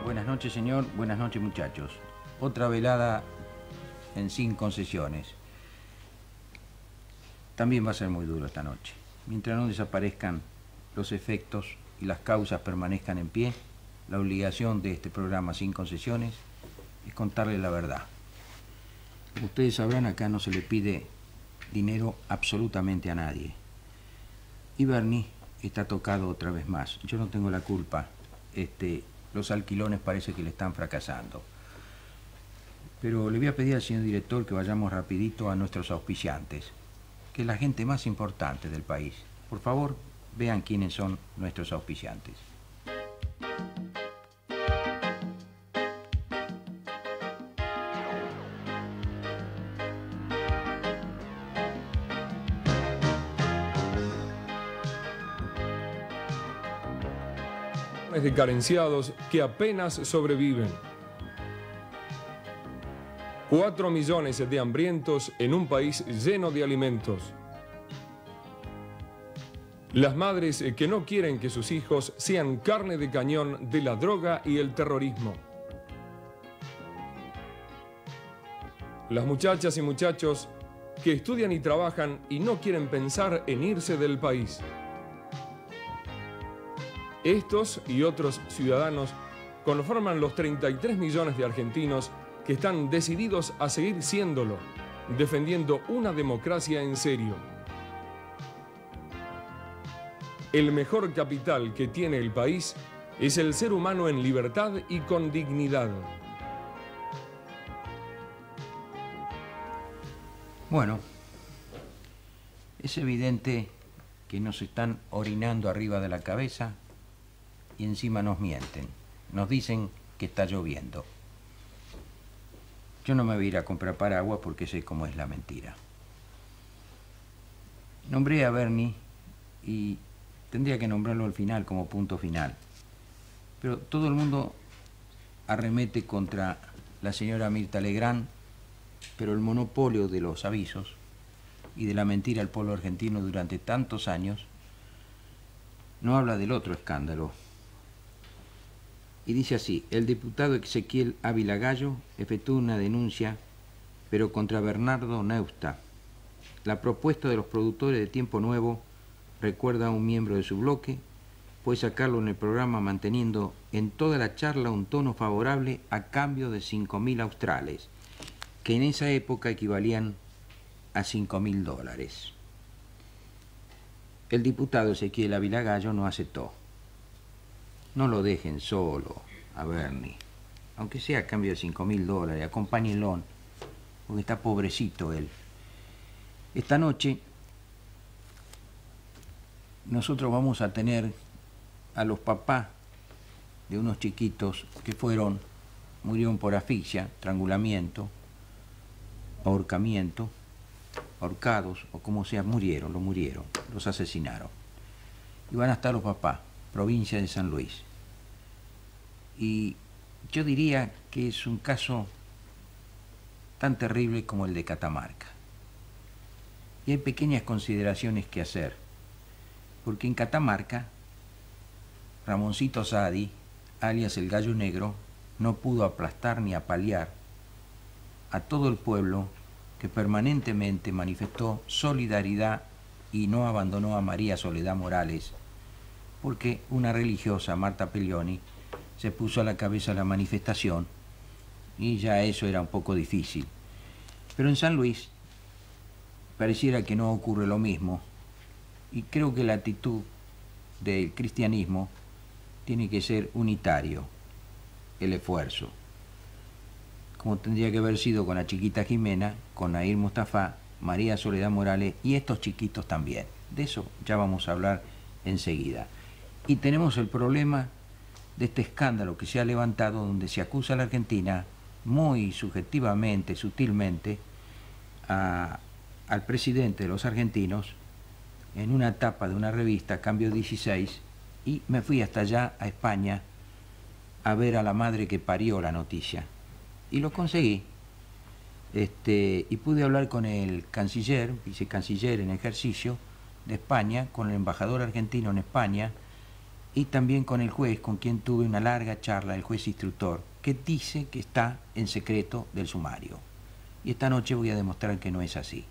Buenas noches, señor. Buenas noches, muchachos. Otra velada en Sin Concesiones. También va a ser muy duro esta noche. Mientras no desaparezcan los efectos y las causas permanezcan en pie, la obligación de este programa Sin Concesiones es contarles la verdad. Como ustedes sabrán, acá no se le pide dinero absolutamente a nadie. Y Bernie está tocado otra vez más. Yo no tengo la culpa. Los alquilones parece que le están fracasando. Pero le voy a pedir al señor director que vayamos rapidito a nuestros auspiciantes, que es la gente más importante del país. Por favor, vean quiénes son nuestros auspiciantes. De carenciados que apenas sobreviven. 4 millones de hambrientos en un país lleno de alimentos. Las madres que no quieren que sus hijos sean carne de cañón de la droga y el terrorismo. Las muchachas y muchachos que estudian y trabajan y no quieren pensar en irse del país. Estos y otros ciudadanos conforman los 33 millones de argentinos que están decididos a seguir siéndolo, defendiendo una democracia en serio. El mejor capital que tiene el país es el ser humano en libertad y con dignidad. Bueno, es evidente que nos están orinando arriba de la cabeza y encima nos mienten. Nos dicen que está lloviendo. Yo no me voy a ir a comprar paraguas porque sé cómo es la mentira. Nombré a Bernie y tendría que nombrarlo al final como punto final. Pero todo el mundo arremete contra la señora Mirta Legrand, pero el monopolio de los avisos y de la mentira al pueblo argentino durante tantos años no habla del otro escándalo. Y dice así: el diputado Ezequiel Ávila Gallo efectuó una denuncia, pero contra Bernardo Neusta. La propuesta de los productores de Tiempo Nuevo, recuerda a un miembro de su bloque, fue sacarlo en el programa manteniendo en toda la charla un tono favorable a cambio de 5.000 australes, que en esa época equivalían a $5.000. El diputado Ezequiel Ávila Gallo no aceptó. No lo dejen solo a Bernie, aunque sea a cambio de $5.000, acompáñenlo, porque está pobrecito él. Esta noche nosotros vamos a tener a los papás de unos chiquitos que murieron por asfixia, estrangulamiento, ahorcamiento, ahorcados o como sea, murieron, los asesinaron. Y van a estar los papás, provincia de San Luis. Y yo diría que es un caso tan terrible como el de Catamarca. Y hay pequeñas consideraciones que hacer, porque en Catamarca, Ramoncito Sadi, alias el Gallo Negro, no pudo aplastar ni apalear a todo el pueblo que permanentemente manifestó solidaridad y no abandonó a María Soledad Morales, porque una religiosa, Marta Pellioni, se puso a la cabeza de la manifestación y ya eso era un poco difícil. Pero en San Luis pareciera que no ocurre lo mismo y creo que la actitud del cristianismo tiene que ser unitario, el esfuerzo, como tendría que haber sido con la chiquita Jimena, con Nair Mustafa, María Soledad Morales y estos chiquitos también. De eso ya vamos a hablar enseguida. Y tenemos el problema de este escándalo que se ha levantado, donde se acusa a la Argentina, muy subjetivamente, sutilmente, al presidente de los argentinos, en una tapa de una revista, Cambio 16, y me fui hasta allá, a España, a ver a la madre que parió la noticia. Y lo conseguí. Y pude hablar con el canciller, vicecanciller en ejercicio de España, con el embajador argentino en España, y también con el juez, con quien tuve una larga charla, el juez instructor, que dice que está en secreto del sumario. Y esta noche voy a demostrar que no es así.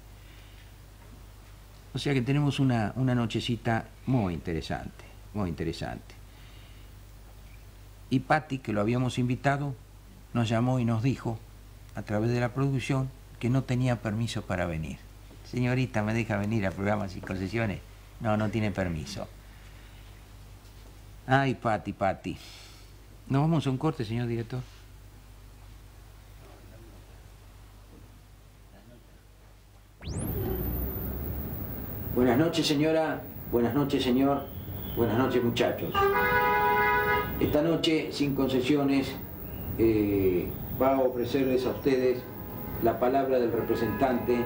O sea que tenemos una nochecita muy interesante, muy interesante. Y Patti, que lo habíamos invitado, nos llamó y nos dijo, a través de la producción, que no tenía permiso para venir. Señorita, ¿me deja venir a programas y concesiones? No, no tiene permiso. Ay, Patti, Patti. ¿Nos vamos a un corte, señor director? Buenas noches, señora. Buenas noches, señor. Buenas noches, muchachos. Esta noche, sin concesiones, va a ofrecerles a ustedes la palabra del representante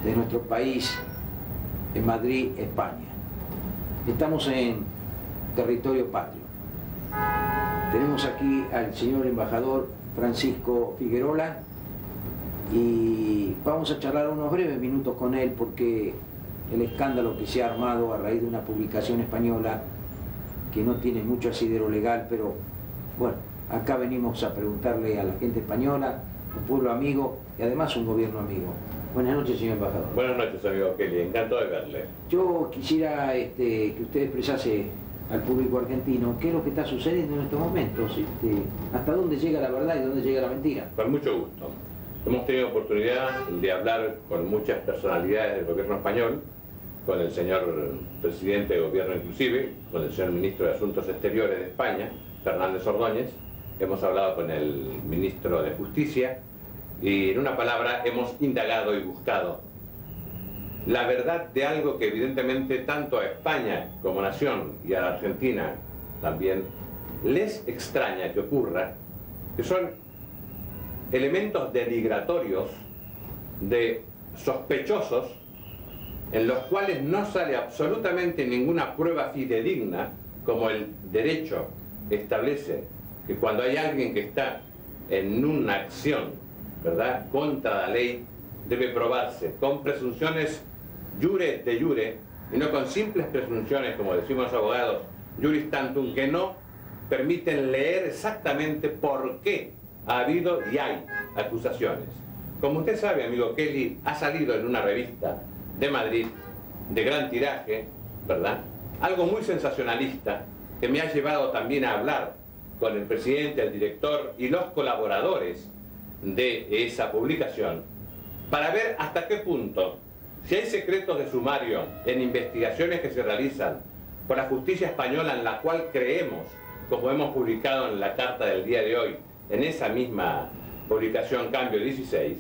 de nuestro país en Madrid, España. Estamos en territorio patrio. Tenemos aquí al señor embajador Francisco Figuerola y vamos a charlar unos breves minutos con él porque el escándalo que se ha armado a raíz de una publicación española que no tiene mucho asidero legal, pero bueno, acá venimos a preguntarle a la gente española, un pueblo amigo y además un gobierno amigo. Buenas noches, señor embajador. Buenas noches, amigo Kelly, encantado de verle. Yo quisiera que usted expresase al público argentino qué es lo que está sucediendo en estos momentos, hasta dónde llega la verdad y dónde llega la mentira. Con mucho gusto. Hemos tenido oportunidad de hablar con muchas personalidades del gobierno español, con el señor presidente de gobierno inclusive, con el señor ministro de Asuntos Exteriores de España, Fernández Ordóñez, hemos hablado con el ministro de Justicia y en una palabra hemos indagado y buscado la verdad de algo que evidentemente tanto a España como nación y a la Argentina también les extraña que ocurra, que son elementos denigratorios de sospechosos en los cuales no sale absolutamente ninguna prueba fidedigna, como el derecho establece que cuando hay alguien que está en una acción, ¿verdad?, contra la ley, debe probarse con presunciones jure de jure y no con simples presunciones, como decimos los abogados, juris tantum, que no permiten leer exactamente por qué ha habido y hay acusaciones. Como usted sabe, amigo Kelly, ha salido en una revista de Madrid, de gran tiraje, ¿verdad?, algo muy sensacionalista que me ha llevado también a hablar con el presidente, el director y los colaboradores de esa publicación para ver hasta qué punto, si hay secretos de sumario en investigaciones que se realizan por la justicia española, en la cual creemos, como hemos publicado en la carta del día de hoy, en esa misma publicación Cambio 16,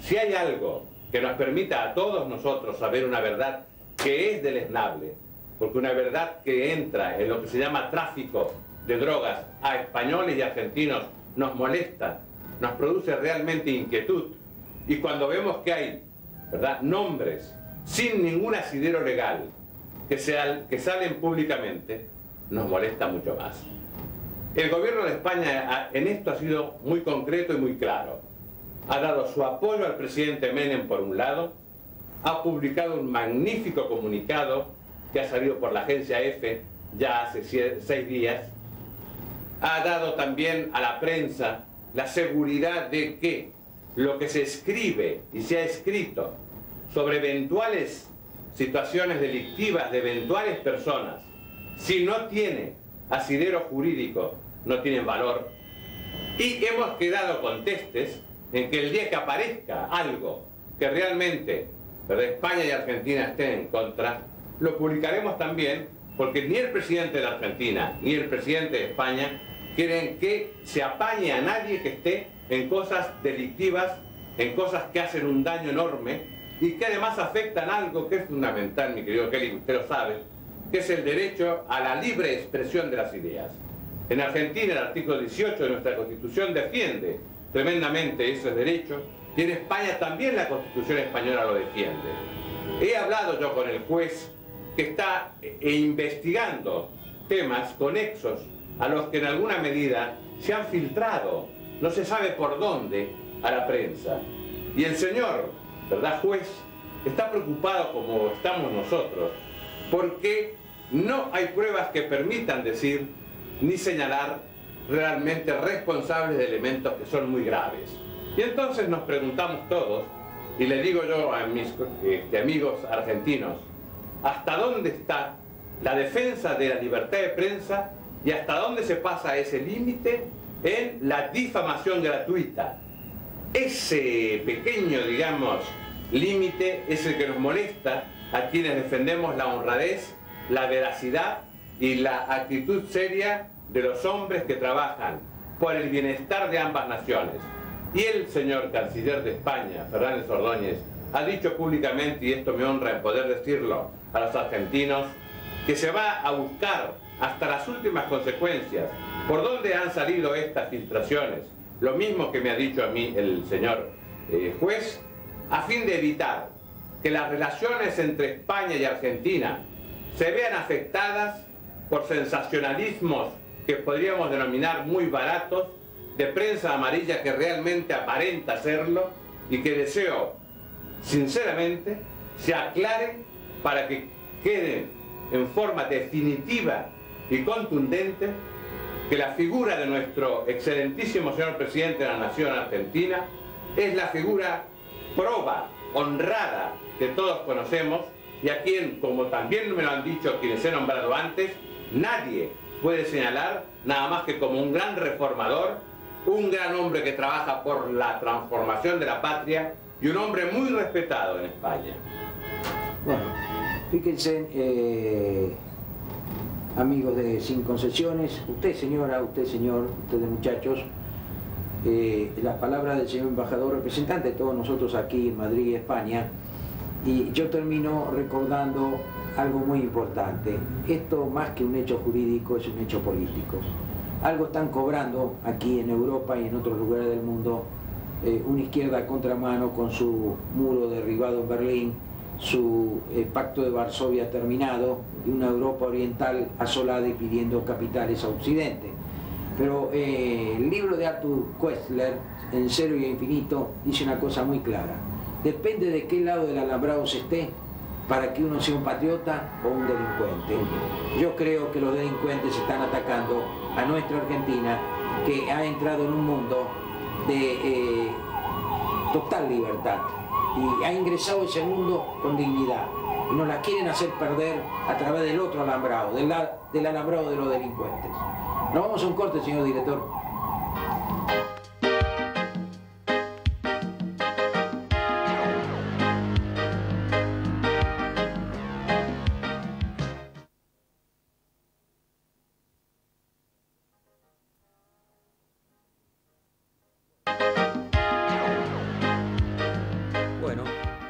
si hay algo que nos permita a todos nosotros saber una verdad que es deleznable, porque una verdad que entra en lo que se llama tráfico de drogas a españoles y argentinos nos molesta, nos produce realmente inquietud, y cuando vemos que hay, ¿verdad?, nombres sin ningún asidero legal que salen públicamente, nos molesta mucho más. El gobierno de España en esto ha sido muy concreto y muy claro. Ha dado su apoyo al presidente Menem por un lado, ha publicado un magnífico comunicado que ha salido por la agencia EFE ya hace 6 días, ha dado también a la prensa la seguridad de que lo que se escribe y se ha escrito sobre eventuales situaciones delictivas de eventuales personas, si no tiene asidero jurídico, no tienen valor. Y hemos quedado contestes en que el día que aparezca algo que realmente, ¿verdad?, España y Argentina estén en contra, lo publicaremos también, porque ni el presidente de la Argentina ni el presidente de España quieren que se apañe a nadie que esté en cosas delictivas, en cosas que hacen un daño enorme y que además afectan algo que es fundamental, mi querido Kelly, usted lo sabe, que es el derecho a la libre expresión de las ideas. En Argentina el artículo 18 de nuestra Constitución defiende tremendamente ese derecho y en España también la Constitución española lo defiende. He hablado yo con el juez que está investigando temas conexos a los que en alguna medida se han filtrado, no se sabe por dónde, a la prensa. Y el señor, ¿verdad?, juez, está preocupado como estamos nosotros, porque no hay pruebas que permitan decir ni señalar realmente responsables de elementos que son muy graves. Y entonces nos preguntamos todos, y le digo yo a mis amigos argentinos, ¿hasta dónde está la defensa de la libertad de prensa y hasta dónde se pasa ese límite en la difamación gratuita? Ese pequeño, digamos, límite es el que nos molesta a quienes defendemos la honradez, la veracidad y la actitud seria de los hombres que trabajan por el bienestar de ambas naciones. Y el señor canciller de España, Fernández Ordóñez, ha dicho públicamente, y esto me honra en poder decirlo a los argentinos, que se va a buscar hasta las últimas consecuencias por dónde han salido estas filtraciones, lo mismo que me ha dicho a mí el señor juez, a fin de evitar que las relaciones entre España y Argentina se vean afectadas por sensacionalismos que podríamos denominar muy baratos, de prensa amarilla que realmente aparenta serlo, y que deseo sinceramente se aclare para que quede en forma definitiva y contundente que la figura de nuestro excelentísimo señor presidente de la Nación Argentina es la figura proba, honrada, que todos conocemos, y a quien, como también me lo han dicho quienes he nombrado antes, nadie puede señalar nada más que como un gran reformador, un gran hombre que trabaja por la transformación de la patria y un hombre muy respetado en España. Bueno, fíjense, amigos de Sin Concesiones, usted señora, usted señor, ustedes muchachos, las palabras del señor embajador, representante de todos nosotros aquí en Madrid, España, y yo termino recordando algo muy importante. Esto, más que un hecho jurídico, es un hecho político. Algo están cobrando aquí en Europa y en otros lugares del mundo, una izquierda a contramano con su muro derribado en Berlín, su pacto de Varsovia terminado y una Europa oriental asolada y pidiendo capitales a Occidente. Pero el libro de Arthur Koestler, En Cero y Infinito, dice una cosa muy clara. Depende de qué lado del alambrado se esté para que uno sea un patriota o un delincuente. Yo creo que los delincuentes están atacando a nuestra Argentina, que ha entrado en un mundo de total libertad y ha ingresado a ese mundo con dignidad, y nos la quieren hacer perder a través del otro alambrado, del alambrado de los delincuentes. Nos vamos a un corte, señor director. Bueno,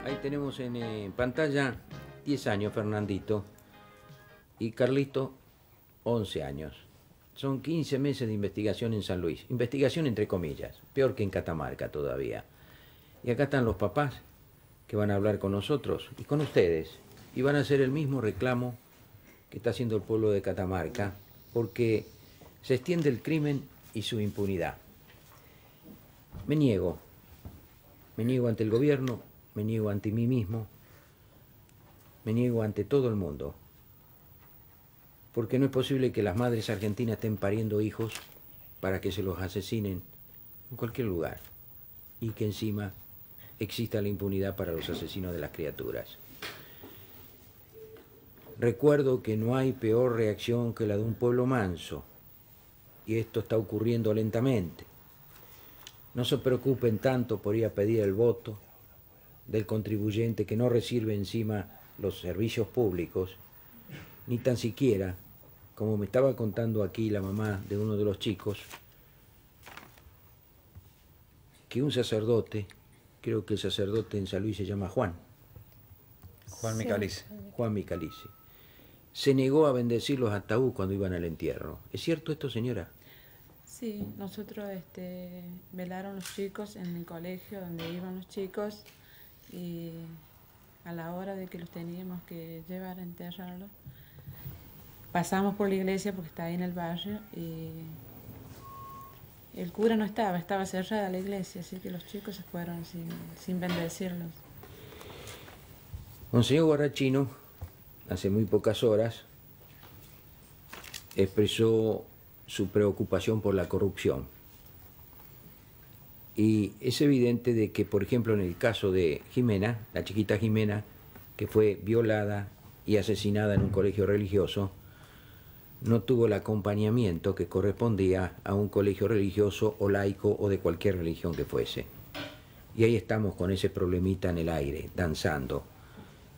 ahí tenemos en pantalla 10 años Fernandito y Carlito 11 años. Son 15 meses de investigación en San Luis. Investigación entre comillas, peor que en Catamarca todavía. Y acá están los papás que van a hablar con nosotros y con ustedes. Y van a hacer el mismo reclamo que está haciendo el pueblo de Catamarca, porque se extiende el crimen y su impunidad. Me niego ante el gobierno, me niego ante mí mismo, me niego ante todo el mundo. Porque no es posible que las madres argentinas estén pariendo hijos para que se los asesinen en cualquier lugar y que encima exista la impunidad para los asesinos de las criaturas. Recuerdo que no hay peor reacción que la de un pueblo manso, y esto está ocurriendo lentamente. No se preocupen tanto por ir a pedir el voto del contribuyente que no recibe encima los servicios públicos, ni tan siquiera, como me estaba contando aquí la mamá de uno de los chicos, que un sacerdote, creo que el sacerdote en San Luis se llama Juan Micalici, se negó a bendecir los ataúdes cuando iban al entierro. ¿Es cierto esto, señora? Sí, nosotros velaron los chicos en el colegio donde iban los chicos, y a la hora de que los teníamos que llevar a enterrarlos, pasamos por la iglesia porque está ahí en el barrio y el cura no estaba cerrada la iglesia, así que los chicos se fueron sin bendecirlos. Monseñor Guarachino, hace muy pocas horas, expresó su preocupación por la corrupción. Y es evidente de que, por ejemplo, en el caso de Jimena, la chiquita Jimena, que fue violada y asesinada en un colegio religioso, no tuvo el acompañamiento que correspondía a un colegio religioso o laico o de cualquier religión que fuese. Y ahí estamos con ese problemita en el aire, danzando.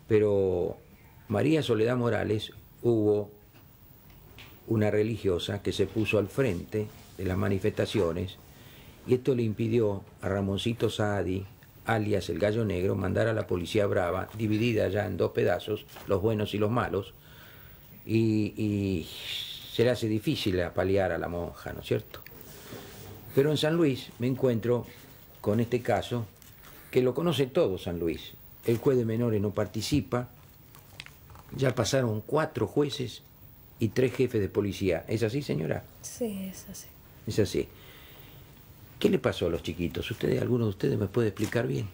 Pero María Soledad Morales hubo una religiosa que se puso al frente de las manifestaciones y esto le impidió a Ramoncito Saadi, alias el Gallo Negro, mandar a la Policía Brava, dividida ya en dos pedazos, los buenos y los malos, y se le hace difícil apalear a la monja, ¿no es cierto? Pero en San Luis me encuentro con este caso, que lo conoce todo San Luis. El juez de menores no participa, ya pasaron 4 jueces y 3 jefes de policía. ¿Es así, señora? Sí, es así. Es así. ¿Qué le pasó a los chiquitos? ¿Alguno de ustedes me puede explicar bien?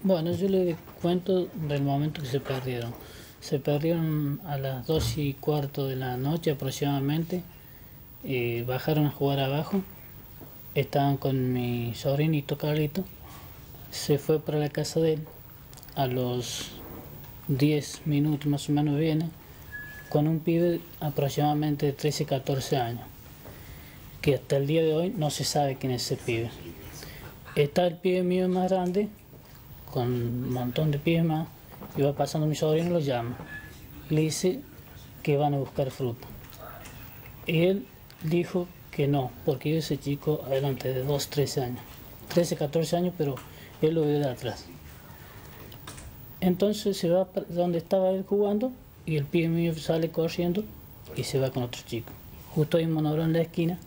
Bueno, yo le cuento del momento que se perdieron. Se perdieron a las 2:15 de la noche aproximadamente. Bajaron a jugar abajo. Estaban con mi sobrinito Carlito. Se fue para la casa de él. A los 10 minutos más o menos viene con un pibe aproximadamente de 13, 14 años. Que hasta el día de hoy no se sabe quién es ese pibe. Está el pibe mío más grande, con un montón de pibes más, y va pasando mi sobrino y lo llama. Le dice que van a buscar fruta. Y él dijo que no, porque iba ese chico adelante de 2, 13 años. 13, 14 años, pero él lo vio de atrás. Entonces se va donde estaba él jugando, y el pibe mío sale corriendo y se va con otro chico. Justo ahí monoró en la esquina,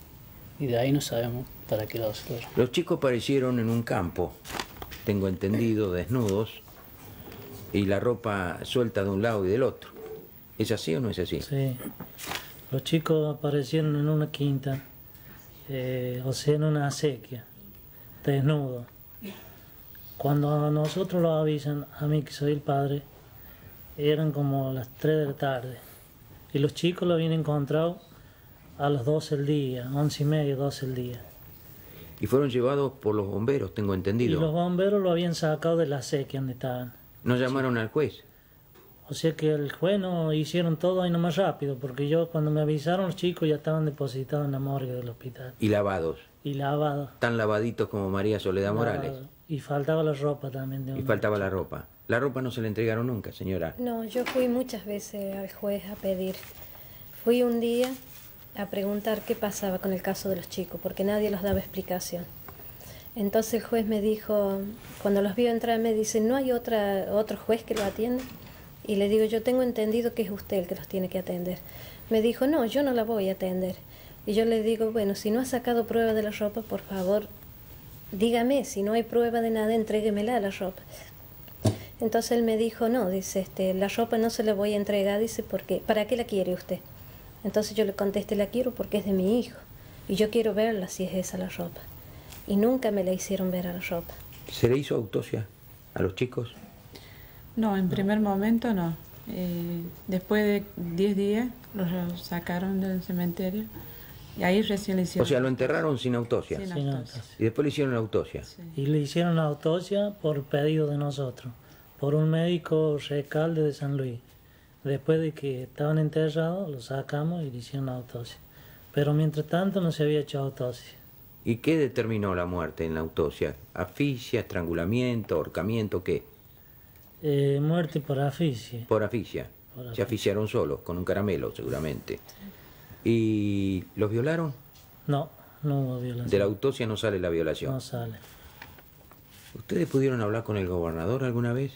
y de ahí no sabemos para qué lado se fueron. Los chicos aparecieron en un campo, tengo entendido, desnudos, y la ropa suelta de un lado y del otro. ¿Es así o no es así? Sí. Los chicos aparecieron en una quinta, o sea, en una acequia, desnudos. Cuando a nosotros lo avisan, a mí que soy el padre, eran como las 3 de la tarde. Y los chicos lo habían encontrado a las 12 del día, 11:30, 12 del día. Y fueron llevados por los bomberos, tengo entendido. Y los bomberos lo habían sacado de la acequia donde estaban. ¿No llamaron al juez? O sea que el juez no hicieron todo ahí nomás rápido, porque yo cuando me avisaron los chicos ya estaban depositados en la morgue del hospital. Y lavados. Y lavados. Tan lavaditos como María Soledad Morales. Y faltaba la ropa también. Y faltaba la ropa. La ropa no se le entregaron nunca, señora. No, yo fui muchas veces al juez a pedir. Fui un día a preguntar qué pasaba con el caso de los chicos, porque nadie los daba explicación. Entonces el juez me dijo, cuando los vio entrar, me dice, ¿no hay otro juez que lo atienda? Y le digo, yo tengo entendido que es usted el que los tiene que atender. Me dijo, no, yo no la voy a atender. Y yo le digo, bueno, si no ha sacado prueba de la ropa, por favor, dígame, si no hay prueba de nada, entréguemela la ropa. Entonces él me dijo, no, dice, la ropa no se la voy a entregar, dice, porque ¿para qué la quiere usted? Entonces yo le contesté, la quiero porque es de mi hijo, y yo quiero verla si es esa la ropa. Y nunca me la hicieron ver a la ropa. ¿Se le hizo autopsia a los chicos? No, en primer momento no. Después de 10 días los sacaron del cementerio y ahí recién le hicieron. O sea, lo enterraron sin autopsia. Sin autopsia. Y después le hicieron la autopsia. Sí. Y le hicieron la autopsia por pedido de nosotros, por un médico recalde de San Luis. Después de que estaban enterrados, los sacamos y le hicieron la autopsia. Pero mientras tanto no se había hecho autopsia. ¿Y qué determinó la muerte en la autopsia? ¿Asfixia, estrangulamiento, ahorcamiento, qué? Muerte por asfixia. Por asfixia. Se asfixiaron solos, con un caramelo seguramente. ¿Y los violaron? No, no hubo violación. De la autopsia no sale la violación. No sale. ¿Ustedes pudieron hablar con el gobernador alguna vez?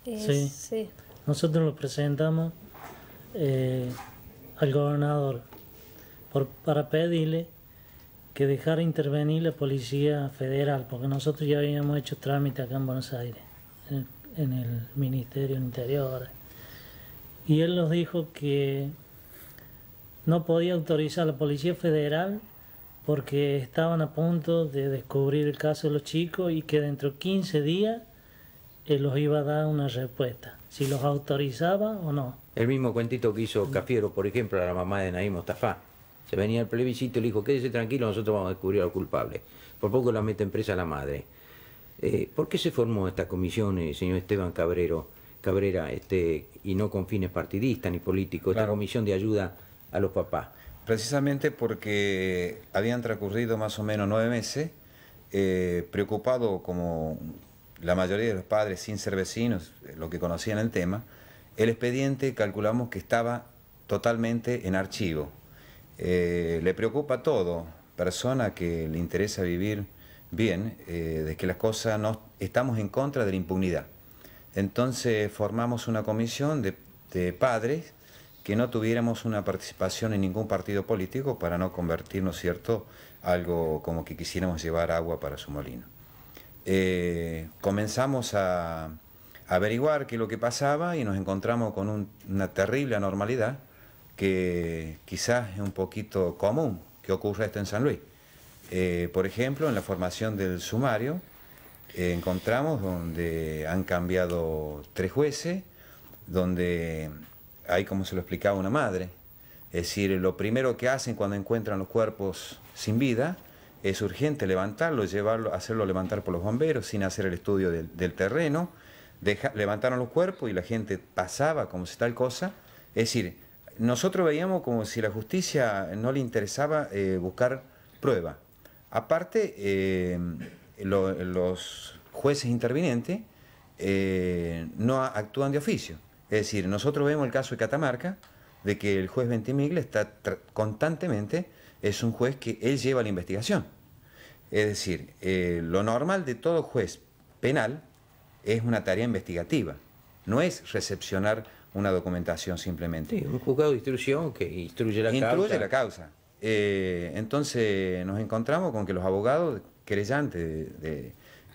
Sí. Sí. Nosotros lo presentamos al gobernador para pedirle que dejara intervenir la Policía Federal, porque nosotros ya habíamos hecho trámite acá en Buenos Aires, en el Ministerio del Interior. Y él nos dijo que no podía autorizar a la Policía Federal porque estaban a punto de descubrir el caso de los chicos y que dentro de 15 días los iba a dar una respuesta, si los autorizaba o no. El mismo cuentito que hizo Cafiero, por ejemplo, a la mamá de Naim Mostafa. Se venía el plebiscito y le dijo, quédese tranquilo, nosotros vamos a descubrir a los culpables. Por poco la mete en presa la madre. ¿Por qué se formó esta comisión, señor Esteban Cabrera, y no con fines partidistas ni políticos, esta comisión de ayuda a los papás? Precisamente porque habían transcurrido más o menos 9 meses, preocupado como la mayoría de los padres sin ser vecinos, lo que conocían el tema, el expediente calculamos que estaba totalmente en archivo. Le preocupa todo, persona que le interesa vivir bien, de que las cosas no estamos en contra de la impunidad. Entonces formamos una comisión de padres que no tuviéramos una participación en ningún partido político para no convertirnos, ¿cierto?, algo como que quisiéramos llevar agua para su molino. Comenzamos a averiguar qué es lo que pasaba y nos encontramos con una terrible anormalidad que quizás es un poquito común que ocurra esto en San Luis. Por ejemplo, en la formación del sumario encontramos donde han cambiado 3 jueces, donde hay, como se lo explicaba una madre, es decir, lo primero que hacen cuando encuentran los cuerpos sin vida es urgente levantarlo, llevarlo, hacerlo levantar por los bomberos sin hacer el estudio del terreno. Levantaron los cuerpos y la gente pasaba como si tal cosa. Es decir, nosotros veíamos como si la justicia no le interesaba buscar prueba. Aparte, los jueces intervinientes no actúan de oficio. Es decir, nosotros vemos el caso de Catamarca, de que el juez Ventimiglia está constantemente, es un juez que él lleva la investigación. Es decir, lo normal de todo juez penal es una tarea investigativa, no es recepcionar una documentación simplemente. Sí, un juzgado de instrucción que instruye la causa. Instruye la causa. Entonces nos encontramos con que los abogados querellantes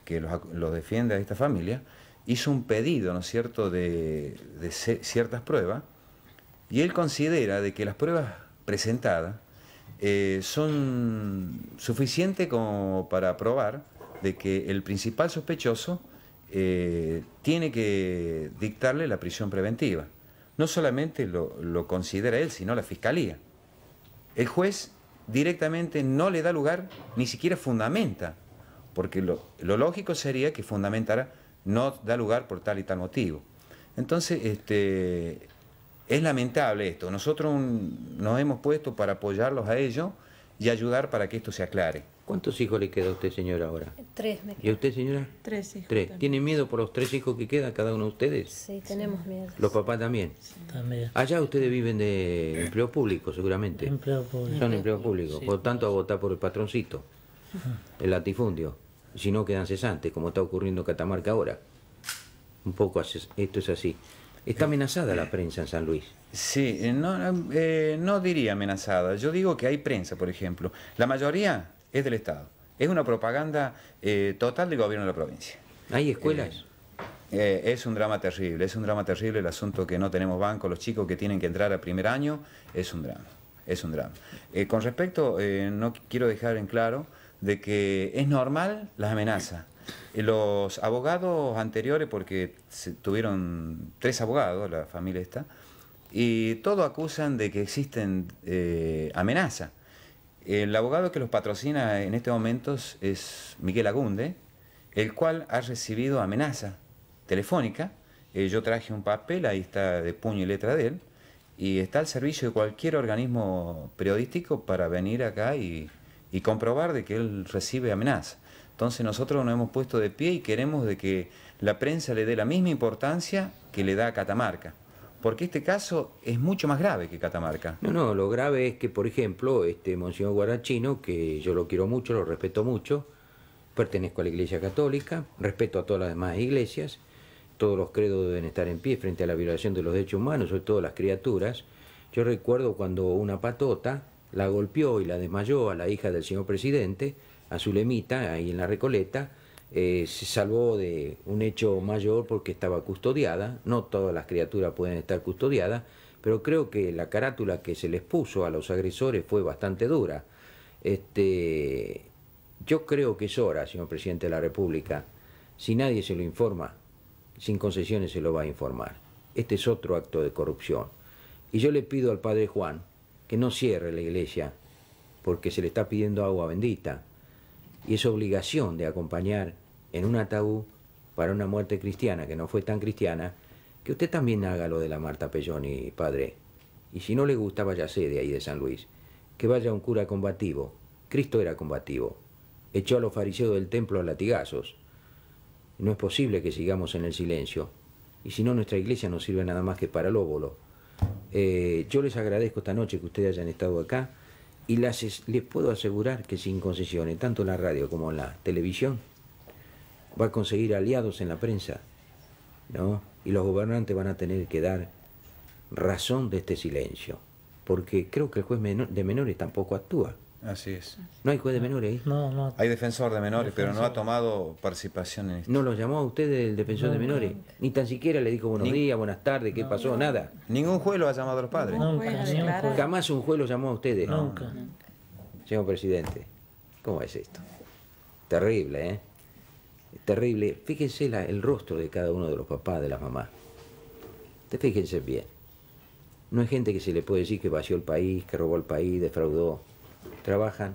que los defiende a esta familia hizo un pedido, ¿no es cierto?, de ciertas pruebas, y él considera de que las pruebas presentadas son suficientes como para probar de que el principal sospechoso tiene que dictarle la prisión preventiva. No solamente lo considera él, sino la Fiscalía. El juez directamente no le da lugar, ni siquiera fundamenta, porque lo lógico sería que fundamentara, no da lugar por tal y tal motivo. Entonces, es lamentable esto. Nosotros nos hemos puesto para apoyarlos a ellos y ayudar para que esto se aclare. ¿Cuántos hijos le queda a usted, señora, ahora? 3 me quedan. ¿Y a usted, señora? 3 hijos. 3. ¿Tiene miedo por los 3 hijos que quedan cada uno de ustedes? Sí, tenemos miedo. ¿Los papás también? Sí. También. Allá ustedes viven de empleo público, seguramente. Empleo público. Son empleo público. Sí. Por tanto, a votar por el patroncito, el latifundio. Si no, quedan cesantes, como está ocurriendo en Catamarca ahora. Un poco esto es así. ¿Está amenazada la prensa en San Luis? Sí, no diría amenazada. Yo digo que hay prensa, por ejemplo. La mayoría es del Estado. Es una propaganda total del gobierno de la provincia. ¿Hay escuelas? Es un drama terrible el asunto que no tenemos banco, los chicos que tienen que entrar a primer año, es un drama. Con respecto, no quiero dejar en claro de que es normal las amenazas. Los abogados anteriores, porque tuvieron 3 abogados, la familia esta, y todos acusan de que existen amenazas. El abogado que los patrocina en estos momentos es Miguel Agunde, el cual ha recibido amenaza telefónica. Yo traje un papel, ahí está de puño y letra de él, y está al servicio de cualquier organismo periodístico para venir acá y comprobar de que él recibe amenaza. Entonces nosotros nos hemos puesto de pie y queremos de que la prensa le dé la misma importancia que le da a Catamarca, porque este caso es mucho más grave que Catamarca. No, lo grave es que, por ejemplo, Monseñor Guarachino, que yo lo quiero mucho, lo respeto mucho, pertenezco a la Iglesia Católica, respeto a todas las demás iglesias, todos los credos deben estar en pie frente a la violación de los derechos humanos, sobre todo las criaturas. Yo recuerdo cuando una patota la golpeó y la desmayó a la hija del señor presidente, a Zulemita, ahí en la Recoleta, se salvó de un hecho mayor porque estaba custodiada. No todas las criaturas pueden estar custodiadas, pero creo que la carátula que se les puso a los agresores fue bastante dura. Yo creo que es hora, señor presidente de la República, si nadie se lo informa, sin concesiones se lo va a informar. Este es otro acto de corrupción. Y yo le pido al padre Juan que no cierre la iglesia porque se le está pidiendo agua bendita. Y es obligación de acompañar en un ataúd para una muerte cristiana que no fue tan cristiana, que usted también haga lo de la Marta Pelloni, padre. Y si no le gusta, váyase de ahí de San Luis. Que vaya un cura combativo. Cristo era combativo. Echó a los fariseos del templo a latigazos. No es posible que sigamos en el silencio. Y si no, nuestra iglesia no sirve nada más que para el óvulo. Yo les agradezco esta noche que ustedes hayan estado acá y les puedo asegurar que sin concesiones, tanto en la radio como en la televisión, va a conseguir aliados en la prensa, ¿no? Y los gobernantes van a tener que dar razón de este silencio, porque creo que el juez de menores tampoco actúa. Así es. ¿No hay juez de menores ahí? No. Hay defensor de menores, pero no ha tomado participación en esto. ¿No lo llamó a usted el defensor de menores? Ni tan siquiera le dijo buenos días, buenas tardes, qué pasó, nada. Ningún juez lo ha llamado a los padres. Nunca. Jamás un juez lo llamó a ustedes. Nunca. Señor presidente, ¿cómo es esto? Terrible, ¿eh? Terrible. Fíjense el rostro de cada uno de los papás, de las mamás. Fíjense bien. No hay gente que se le puede decir que vació el país, que robó el país, defraudó. Trabajan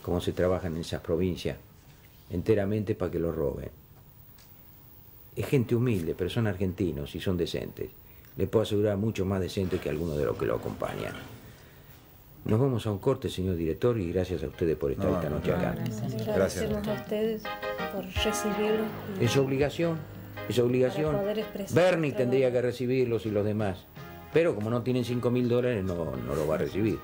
como se trabajan en esas provincias, enteramente para que lo roben. Es gente humilde, pero son argentinos y son decentes. Les puedo asegurar mucho más decentes que algunos de los que lo acompañan. Nos vamos a un corte, señor director, y gracias a ustedes por estar esta noche acá. Agradecemos a ustedes por recibirlos. Es su obligación, es obligación. Bernie tendría que recibirlos y los demás. Pero como no tienen $5.000, no lo va a recibir.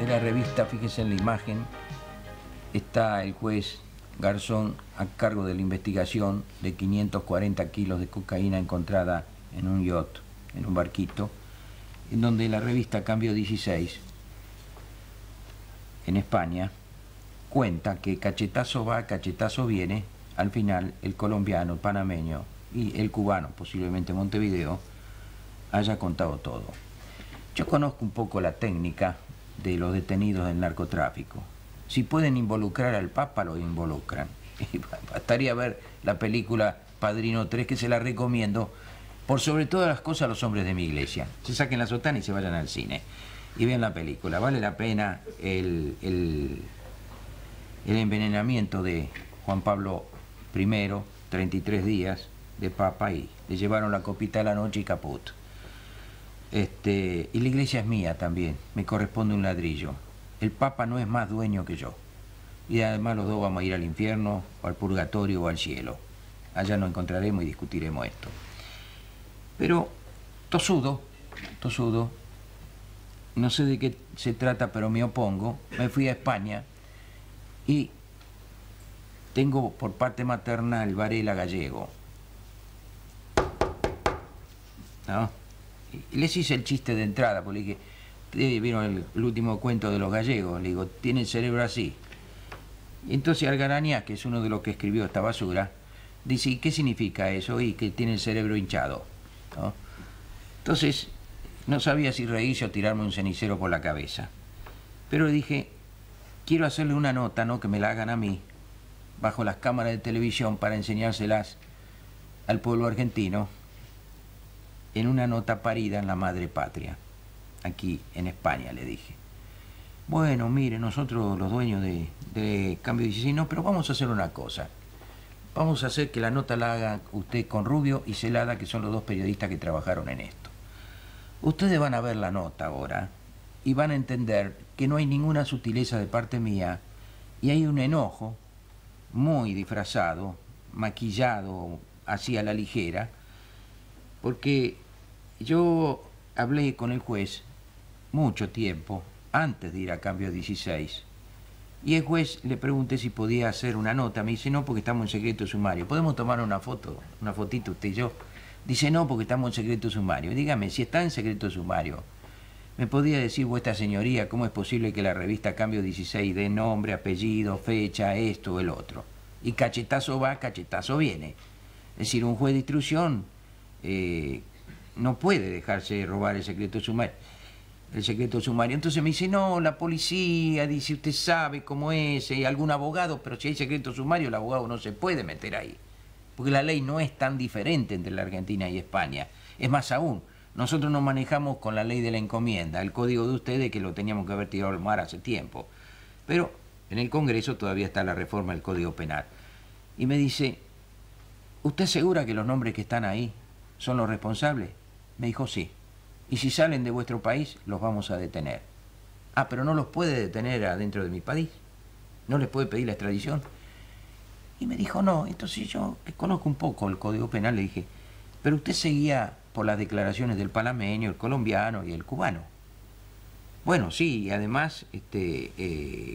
La revista, fíjense en la imagen, está el juez Garzón a cargo de la investigación de 540 kilos de cocaína encontrada en un yacht, en un barquito, en donde la revista Cambio 16, en España, cuenta que cachetazo va, cachetazo viene, al final el colombiano, el panameño y el cubano, posiblemente Montevideo, haya contado todo. Yo conozco un poco la técnica de los detenidos del narcotráfico. Si pueden involucrar al Papa, lo involucran. Bastaría ver la película Padrino 3, que se la recomiendo, por sobre todas las cosas a los hombres de mi iglesia. Se saquen la sotana y se vayan al cine. Y vean la película. Vale la pena el envenenamiento de Juan Pablo I, 33 días de Papa, y le llevaron la copita a la noche y caput. Y la iglesia es mía también, me corresponde un ladrillo. El Papa no es más dueño que yo. Y además los dos vamos a ir al infierno, o al purgatorio, o al cielo. Allá nos encontraremos y discutiremos esto. Pero, tosudo, no sé de qué se trata, pero me opongo. Me fui a España y tengo por parte materna el Varela gallego. ¿No? Y les hice el chiste de entrada, porque le dije, ¿vieron el último cuento de los gallegos? Le digo, tiene el cerebro así. Y entonces Algarañaz, que es uno de los que escribió esta basura, dice, ¿y qué significa eso? Y que tiene el cerebro hinchado, ¿no? Entonces, no sabía si reírse o tirarme un cenicero por la cabeza. Pero le dije, quiero hacerle una nota, ¿no?, que me la hagan a mí, bajo las cámaras de televisión, para enseñárselas al pueblo argentino, en una nota parida en la madre patria, aquí en España, le dije. Bueno, mire, nosotros los dueños de Cambio 16, no, pero vamos a hacer una cosa. Vamos a hacer que la nota la haga usted con Rubio y Celada, que son los dos periodistas que trabajaron en esto. Ustedes van a ver la nota ahora y van a entender que no hay ninguna sutileza de parte mía y hay un enojo muy disfrazado, maquillado, así a la ligera, porque yo hablé con el juez mucho tiempo, antes de ir a cambio 16. Y el juez le pregunté si podía hacer una nota. Me dice, no, porque estamos en secreto sumario. ¿Podemos tomar una foto, una fotito usted y yo? Dice, no, porque estamos en secreto sumario. Dígame, si está en secreto sumario, ¿me podría decir vuestra señoría cómo es posible que la revista Cambio 16 dé nombre, apellido, fecha, esto o el otro? Y cachetazo va, cachetazo viene. Es decir, un juez de instrucción no puede dejarse robar el secreto sumario. Entonces me dice, no, la policía, dice, usted sabe cómo es, algún abogado, pero si hay secreto sumario, el abogado no se puede meter ahí. Porque la ley no es tan diferente entre la Argentina y España. Es más aún, nosotros nos manejamos con la ley de la encomienda, el código de ustedes que lo teníamos que haber tirado al mar hace tiempo. Pero en el Congreso todavía está la reforma del Código Penal. Y me dice, ¿usted asegura que los nombres que están ahí son los responsables? Me dijo, sí. Y si salen de vuestro país, los vamos a detener. Ah, pero no los puede detener adentro de mi país. No les puede pedir la extradición. Y me dijo, no. Entonces yo, que conozco un poco el Código Penal, le dije, pero usted seguía por las declaraciones del panameño, el colombiano y el cubano. Bueno, sí, y además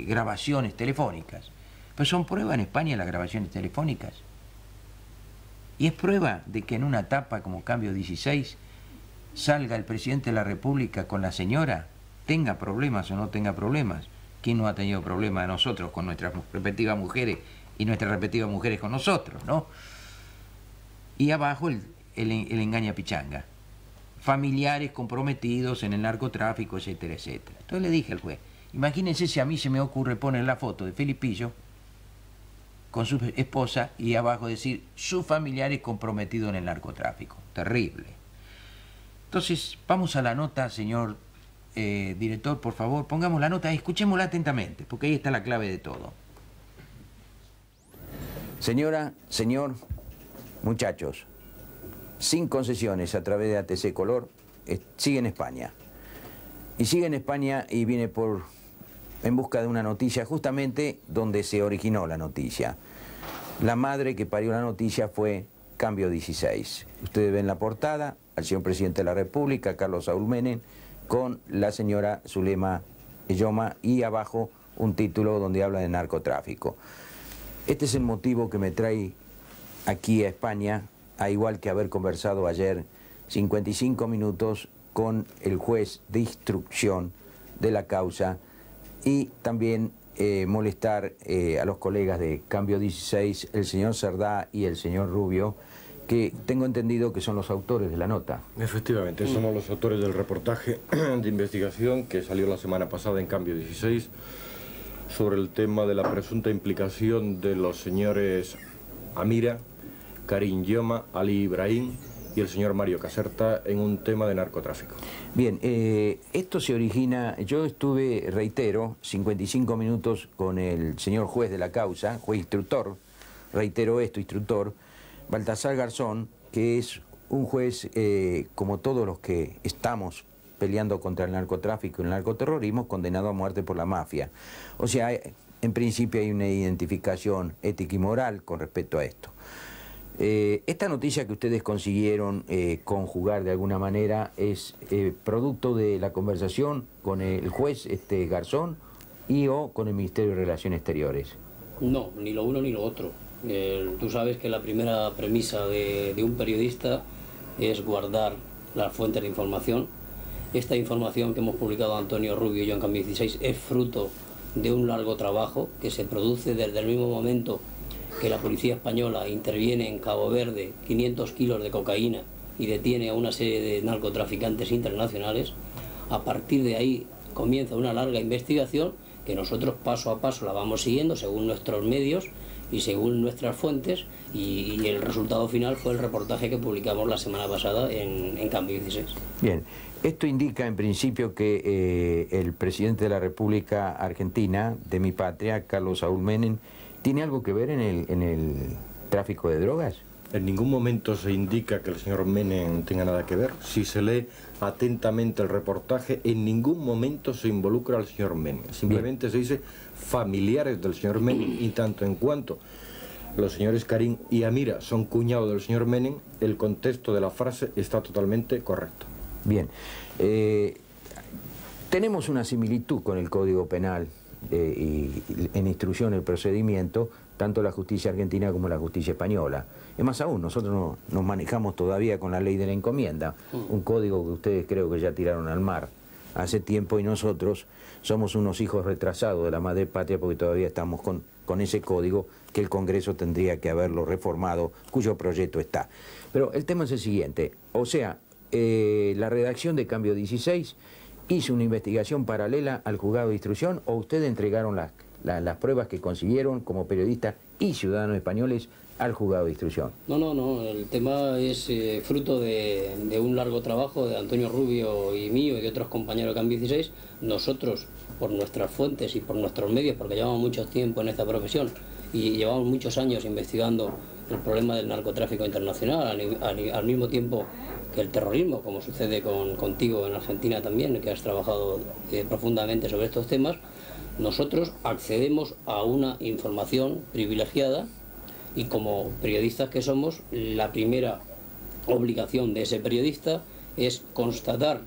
grabaciones telefónicas. Pero son prueba en España las grabaciones telefónicas. Y es prueba de que en una etapa como Cambio 16 salga el presidente de la República con la señora, tenga problemas o no tenga problemas. ¿Quién no ha tenido problemas de nosotros con nuestras respectivas mujeres y nuestras respectivas mujeres con nosotros, no? Y abajo el engaña pichanga. Familiares comprometidos en el narcotráfico, etcétera, etcétera. Entonces le dije al juez, imagínense si a mí se me ocurre poner la foto de Felipillo con su esposa y abajo decir, sus familiares comprometidos en el narcotráfico. Terrible. Entonces, vamos a la nota, señor director, por favor, pongamos la nota, escuchémosla atentamente, porque ahí está la clave de todo. Señora, señor, muchachos, sin concesiones a través de ATC Color, sigue en España. Y sigue en España y viene en busca de una noticia justamente donde se originó la noticia. La madre que parió la noticia fue Cambio 16. Ustedes ven la portada, al señor presidente de la República, Carlos Saúl Menem, con la señora Zulema Eyoma y abajo un título donde habla de narcotráfico. Este es el motivo que me trae aquí a España, a igual que haber conversado ayer 55 minutos con el juez de instrucción de la causa y también molestar a los colegas de Cambio 16, el señor Cerdá y el señor Rubio, que tengo entendido que son los autores de la nota. Efectivamente, somos los autores del reportaje de investigación que salió la semana pasada en Cambio 16 sobre el tema de la presunta implicación de los señores Amira, Karim Yoma, Ali Ibrahim y el señor Mario Caserta en un tema de narcotráfico. Bien, esto se origina, yo estuve, reitero, 55 minutos con el señor juez de la causa, juez instructor, reitero esto, instructor, Baltasar Garzón, que es un juez como todos los que estamos peleando contra el narcotráfico y el narcoterrorismo, condenado a muerte por la mafia. O sea, en principio hay una identificación ética y moral con respecto a esto. Esta noticia que ustedes consiguieron conjugar de alguna manera es producto de la conversación con el juez Garzón y o con el Ministerio de Relaciones Exteriores. No, ni lo uno ni lo otro. Tú sabes que la primera premisa de un periodista es guardar las fuentes de información. Esta información que hemos publicado Antonio Rubio y yo en Cambio 16 es fruto de un largo trabajo que se produce desde el mismo momento que la policía española interviene en Cabo Verde 500 kilos de cocaína y detiene a una serie de narcotraficantes internacionales. A partir de ahí comienza una larga investigación que nosotros paso a paso la vamos siguiendo según nuestros medios y según nuestras fuentes, y el resultado final fue el reportaje que publicamos la semana pasada en Cambio 16. Bien, esto indica en principio que el presidente de la República Argentina, de mi patria, Carlos Saúl Menem, ¿tiene algo que ver en el tráfico de drogas? En ningún momento se indica que el señor Menem tenga nada que ver. Si se lee atentamente el reportaje, en ningún momento se involucra al señor Menem. Simplemente Bien. Se dice familiares del señor Menem, y tanto en cuanto los señores Karim y Amira son cuñados del señor Menem, el contexto de la frase está totalmente correcto. Bien. Tenemos una similitud con el Código Penal y en instrucción el procedimiento, tanto la justicia argentina como la justicia española. Es más aún, nosotros nos manejamos todavía con la ley de la encomienda, un código que ustedes creo que ya tiraron al mar hace tiempo, y nosotros somos unos hijos retrasados de la madre patria porque todavía estamos con ese código que el Congreso tendría que haberlo reformado, cuyo proyecto está. Pero el tema es el siguiente, o sea, la redacción de Cambio 16 hizo una investigación paralela al juzgado de instrucción, o ustedes entregaron las pruebas que consiguieron como periodistas y ciudadanos españoles al juzgado de instrucción. No, el tema es fruto de un largo trabajo de Antonio Rubio y mío y de otros compañeros de Cambio 16. Nosotros, por nuestras fuentes y por nuestros medios, porque llevamos mucho tiempo en esta profesión y llevamos muchos años investigando el problema del narcotráfico internacional, al mismo tiempo que el terrorismo, como sucede contigo en Argentina también, que has trabajado profundamente sobre estos temas, nosotros accedemos a una información privilegiada y como periodistas que somos, la primera obligación de ese periodista es constatar,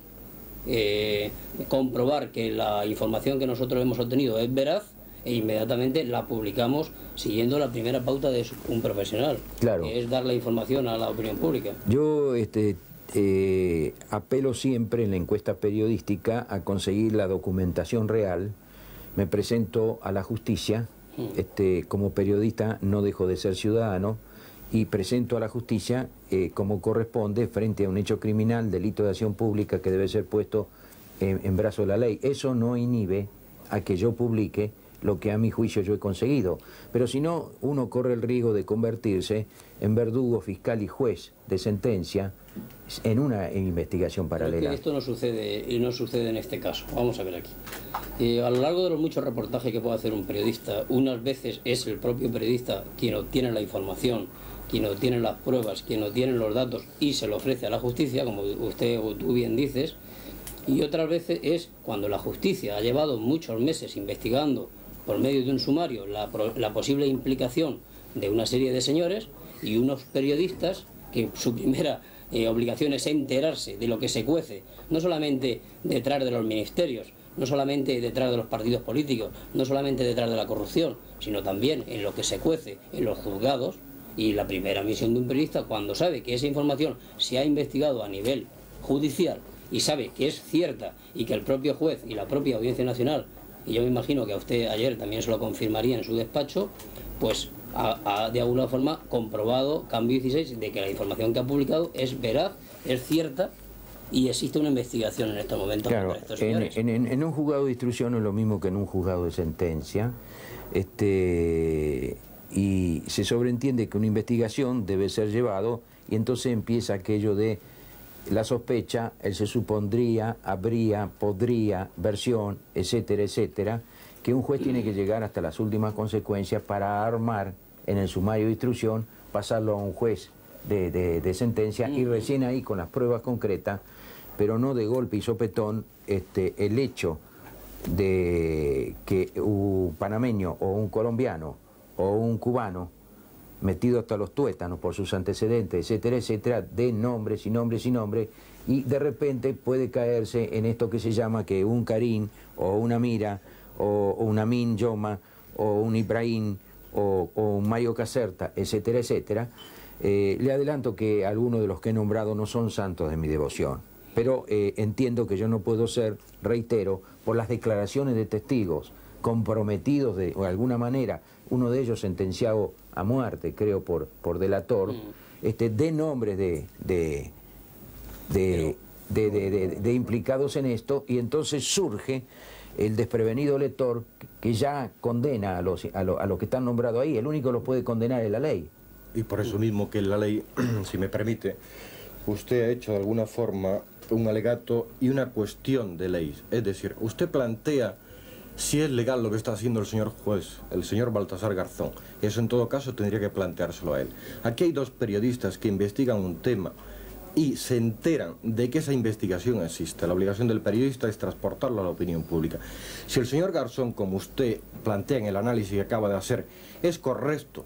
comprobar que la información que nosotros hemos obtenido es veraz e inmediatamente la publicamos siguiendo la primera pauta de un profesional, claro, que es dar la información a la opinión pública. Yo apelo siempre en la encuesta periodística a conseguir la documentación real. Me presento a la justicia, como periodista no dejo de ser ciudadano, y presento a la justicia como corresponde frente a un hecho criminal, delito de acción pública que debe ser puesto en brazo de la ley. Eso no inhibe a que yo publique lo que a mi juicio yo he conseguido, pero si no, uno corre el riesgo de convertirse en verdugo, fiscal y juez de sentencia en una investigación paralela. Que esto no sucede, y no sucede en este caso. Vamos a ver aquí. A lo largo de los muchos reportajes que puede hacer un periodista, unas veces es el propio periodista quien obtiene la información, quien obtiene las pruebas, quien obtiene los datos y se lo ofrece a la justicia, como usted o tú bien dices, y otras veces es cuando la justicia ha llevado muchos meses investigando por medio de un sumario la posible implicación de una serie de señores, y unos periodistas que su primera obligación es enterarse de lo que se cuece, no solamente detrás de los ministerios, no solamente detrás de los partidos políticos, no solamente detrás de la corrupción, sino también en lo que se cuece en los juzgados. Y la primera misión de un periodista, cuando sabe que esa información se ha investigado a nivel judicial y sabe que es cierta y que el propio juez y la propia Audiencia Nacional, y yo me imagino que a usted ayer también se lo confirmaría en su despacho, pues ha de alguna forma comprobado Cambio 16 de que la información que ha publicado es veraz, es cierta, y existe una investigación en estos momentos. Claro, para estos señores. En un juzgado de instrucción es lo mismo que en un juzgado de sentencia, y se sobreentiende que una investigación debe ser llevado, y entonces empieza aquello de la sospecha, el se supondría, habría, podría, versión, etcétera, etcétera, que un juez tiene que llegar hasta las últimas consecuencias para armar en el sumario de instrucción, pasarlo a un juez de sentencia, y recién ahí con las pruebas concretas, pero no de golpe y sopetón, el hecho de que un panameño o un colombiano o un cubano metido hasta los tuétanos por sus antecedentes, etcétera, etcétera, de nombres y nombres y nombres, y de repente puede caerse en esto que se llama que un Karim o una Mira o un Amin Yoma o un Ibrahim o un Mayo Caserta, etcétera, etcétera. Le adelanto que algunos de los que he nombrado no son santos de mi devoción, pero entiendo que yo no puedo ser, reitero, por las declaraciones de testigos comprometidos de alguna manera, uno de ellos sentenciado a muerte, creo, por delator, de nombres de implicados en esto, y entonces surge el desprevenido lector que ya condena a los que están nombrados ahí. El único que los puede condenar es la ley. Y por eso mismo que la ley, si me permite, usted ha hecho de alguna forma un alegato y una cuestión de ley. Es decir, usted plantea si es legal lo que está haciendo el señor juez, el señor Baltasar Garzón. Eso en todo caso tendría que planteárselo a él. Aquí hay dos periodistas que investigan un tema y se enteran de que esa investigación existe. La obligación del periodista es transportarlo a la opinión pública. Si el señor Garzón, como usted plantea en el análisis que acaba de hacer, es correcto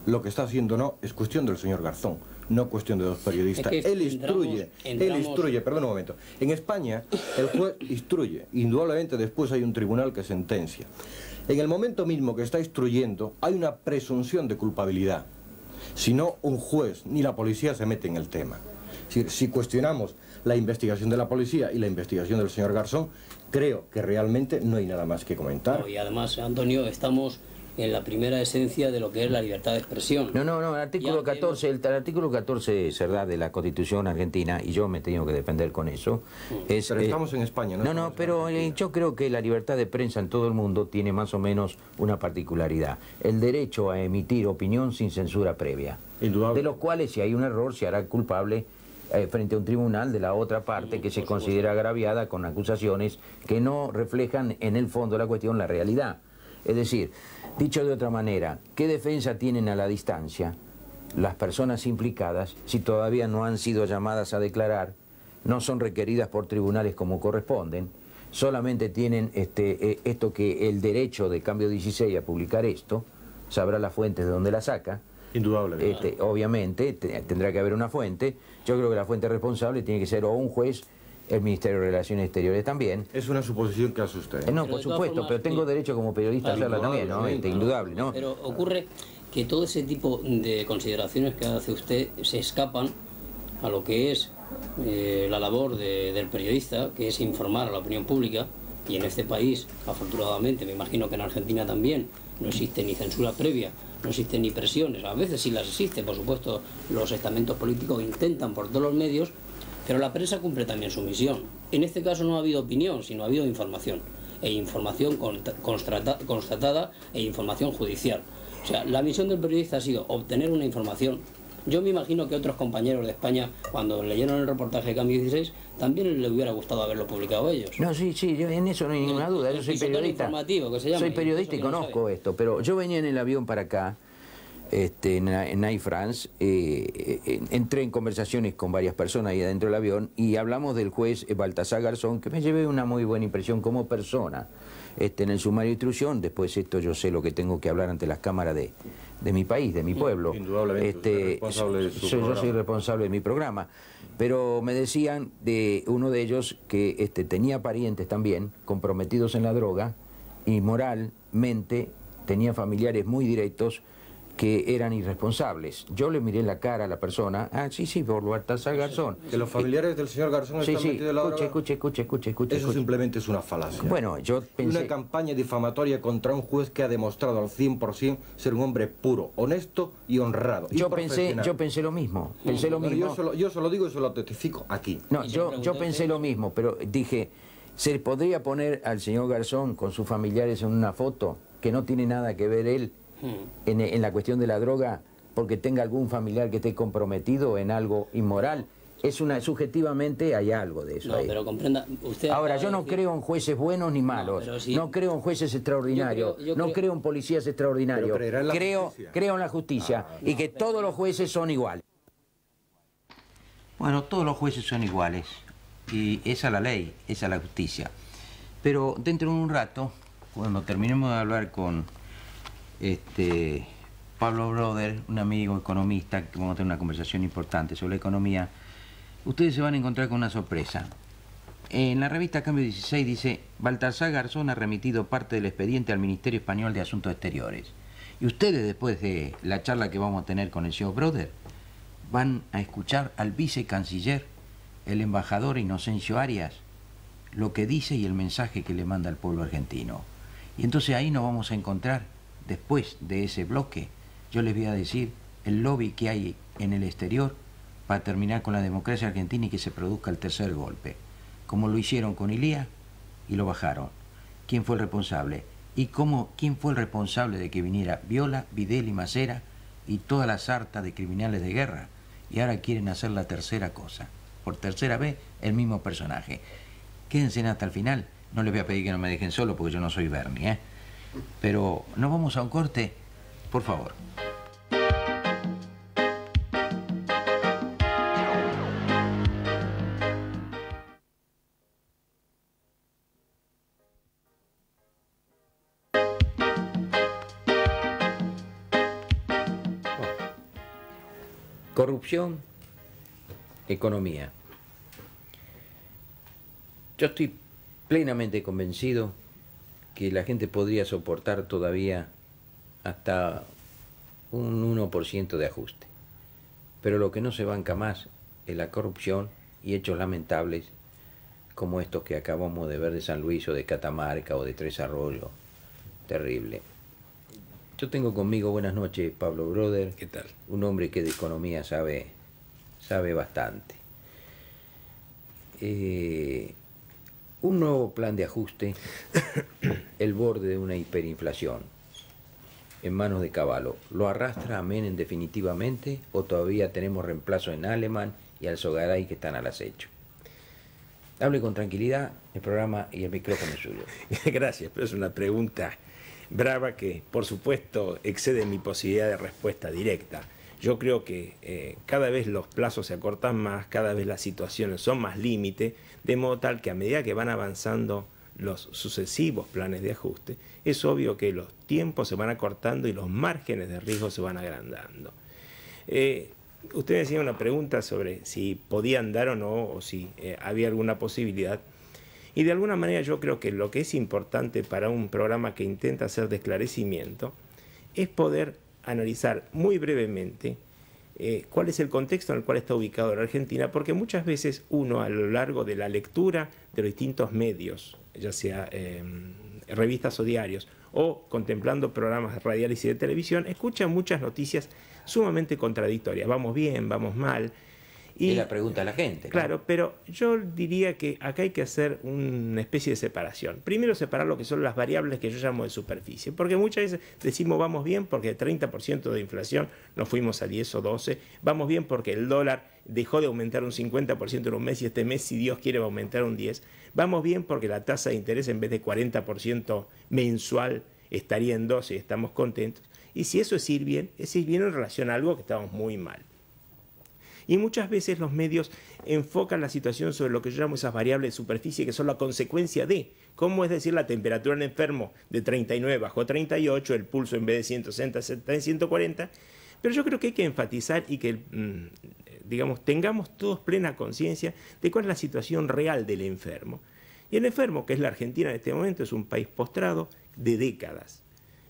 lo que está haciendo o no, es cuestión del señor Garzón. no cuestión de dos periodistas. Es que Él instruye, perdón un momento. En España, el juez instruye. Indudablemente después hay un tribunal que sentencia. En el momento mismo que está instruyendo, hay una presunción de culpabilidad. Si no, un juez ni la policía se mete en el tema. Es decir, si cuestionamos la investigación de la policía y la investigación del señor Garzón, creo que realmente no hay nada más que comentar. No, y además, Antonio, estamos en la primera esencia de lo que es la libertad de expresión. No, el artículo 14, el artículo 14, ¿verdad?, de la Constitución argentina, y yo me he tenido que defender con eso. Pero estamos en España, ¿no? No, pero yo creo que la libertad de prensa en todo el mundo tiene más o menos una particularidad. El derecho a emitir opinión sin censura previa. Indudable. De los cuales, si hay un error, se hará culpable frente a un tribunal de la otra parte que se considera agraviada con acusaciones que no reflejan en el fondo de la cuestión la realidad. Es decir, dicho de otra manera, ¿qué defensa tienen a la distancia las personas implicadas si todavía no han sido llamadas a declarar, no son requeridas por tribunales como corresponden, solamente tienen esto que el derecho de Cambio 16 a publicar esto, sabrá las fuentes de dónde la saca? Indudable. Obviamente tendrá que haber una fuente. Yo creo que la fuente responsable tiene que ser o un juez, el Ministerio de Relaciones Exteriores también. Es una suposición que hace usted. No, por supuesto, pero tengo derecho como periodista a hacerla también, ¿no? Indudable, ¿no? Pero ocurre que todo ese tipo de consideraciones que hace usted se escapan a lo que es la labor del periodista, que es informar a la opinión pública, y en este país, afortunadamente, me imagino que en Argentina también, no existe ni censura previa, no existen ni presiones, a veces sí las existen, por supuesto, los estamentos políticos intentan por todos los medios, pero la prensa cumple también su misión. En este caso no ha habido opinión, sino ha habido información, e información constatada e información judicial. O sea, la misión del periodista ha sido obtener una información. Yo me imagino que otros compañeros de España, cuando leyeron el reportaje de Cambio 16, también les hubiera gustado haberlo publicado ellos. No, sí, yo en eso no hay ninguna duda. Yo soy periodista. Soy periodista y conozco esto, pero yo venía en el avión para acá, en Air France, entré en conversaciones con varias personas ahí adentro del avión y hablamos del juez Baltasar Garzón, que me llevé una muy buena impresión como persona. En el sumario de instrucción, después yo sé lo que tengo que hablar ante las cámaras de mi país, de mi pueblo. Indudablemente, yo soy responsable de mi programa. Pero me decían de uno de ellos que tenía parientes también comprometidos en la droga y moralmente tenía familiares muy directos que eran irresponsables. Yo le miré la cara a la persona, sí, por Baltasar Garzón. Que los familiares del señor Garzón están metidos en la droga. Escuche. Eso simplemente es una falacia. Bueno, yo pensé... Una campaña difamatoria contra un juez que ha demostrado al 100% ser un hombre puro, honesto y honrado. Yo pensé lo mismo, Yo solo digo y se lo testifico aquí. No, yo pensé lo mismo, pero dije, ¿se podría poner al señor Garzón con sus familiares en una foto que no tiene nada que ver él en la cuestión de la droga porque tenga algún familiar que esté comprometido en algo inmoral? Subjetivamente hay algo de eso. No, pero comprenda, usted ahora, yo no creo en jueces buenos ni malos, no creo en jueces extraordinarios, no creo en policías extraordinarios, creo en la justicia y que todos los jueces son iguales. Bueno, todos los jueces son iguales y esa es la ley, esa es la justicia. Pero dentro de un rato, cuando terminemos de hablar con Pablo Broder, un amigo economista, que vamos a tener una conversación importante sobre la economía, ustedes se van a encontrar con una sorpresa. En la revista Cambio 16 dice: Baltasar Garzón ha remitido parte del expediente al Ministerio Español de Asuntos Exteriores. Y ustedes, después de la charla que vamos a tener con el señor Broder, van a escuchar al vicecanciller, el embajador Inocencio Arias, lo que dice y el mensaje que le manda al pueblo argentino. Y entonces ahí nos vamos a encontrar, después de ese bloque, yo les voy a decir el lobby que hay en el exterior para terminar con la democracia argentina y que se produzca el tercer golpe. Como lo hicieron con Ilía y lo bajaron. ¿Quién fue el responsable? Y quién fue el responsable de que viniera Viola, Videla y Macera y toda la sarta de criminales de guerra. Y ahora quieren hacer la tercera cosa. Por tercera vez, el mismo personaje. Quédense hasta el final. No les voy a pedir que no me dejen solo porque yo no soy Bernie, ¿eh? Pero nos vamos a un corte, por favor. Corrupción, economía. Yo estoy plenamente convencido que la gente podría soportar todavía hasta un 1% de ajuste. Pero lo que no se banca más es la corrupción y hechos lamentables como estos que acabamos de ver de San Luis o de Catamarca o de Tres Arroyos. Terrible. Yo tengo conmigo, buenas noches, Pablo Broder. ¿Qué tal? Un hombre que de economía sabe bastante. Un nuevo plan de ajuste, el borde de una hiperinflación, en manos de Cavallo. ¿Lo arrastra a Menem definitivamente o todavía tenemos reemplazo en Alemán y Alzogaray que están al acecho? Hable con tranquilidad, el programa y el micrófono es suyo. Gracias, pero es una pregunta brava que, por supuesto, excede mi posibilidad de respuesta directa. Yo creo que cada vez los plazos se acortan más, cada vez las situaciones son más límite, de modo tal que a medida que van avanzando los sucesivos planes de ajuste, es obvio que los tiempos se van acortando y los márgenes de riesgo se van agrandando. Usted me hacía una pregunta sobre si podían dar o no, o si había alguna posibilidad. Y de alguna manera yo creo que lo que es importante para un programa que intenta hacer de esclarecimiento es poder analizar muy brevemente cuál es el contexto en el cual está ubicado la Argentina, porque muchas veces uno a lo largo de la lectura de los distintos medios, ya sea revistas o diarios, o contemplando programas radiales y de televisión, escucha muchas noticias sumamente contradictorias. Vamos bien, vamos mal. Y la pregunta a la gente, ¿no? Claro, pero yo diría que acá hay que hacer una especie de separación. Primero separar lo que son las variables que yo llamo de superficie, porque muchas veces decimos vamos bien porque el 30% de inflación nos fuimos a 10 o 12, vamos bien porque el dólar dejó de aumentar un 50% en un mes y este mes, si Dios quiere, va a aumentar un 10%, vamos bien porque la tasa de interés en vez de 40% mensual estaría en 12% y estamos contentos. Y si eso es ir bien en relación a algo que estamos muy mal. Y muchas veces los medios enfocan la situación sobre lo que yo llamo esas variables de superficie que son la consecuencia de, como es decir, la temperatura en enfermo de 39 bajó a 38, el pulso en vez de 160 está en 140, pero yo creo que hay que enfatizar y que, digamos, tengamos todos plena conciencia de cuál es la situación real del enfermo. Y el enfermo, que es la Argentina en este momento, es un país postrado de décadas.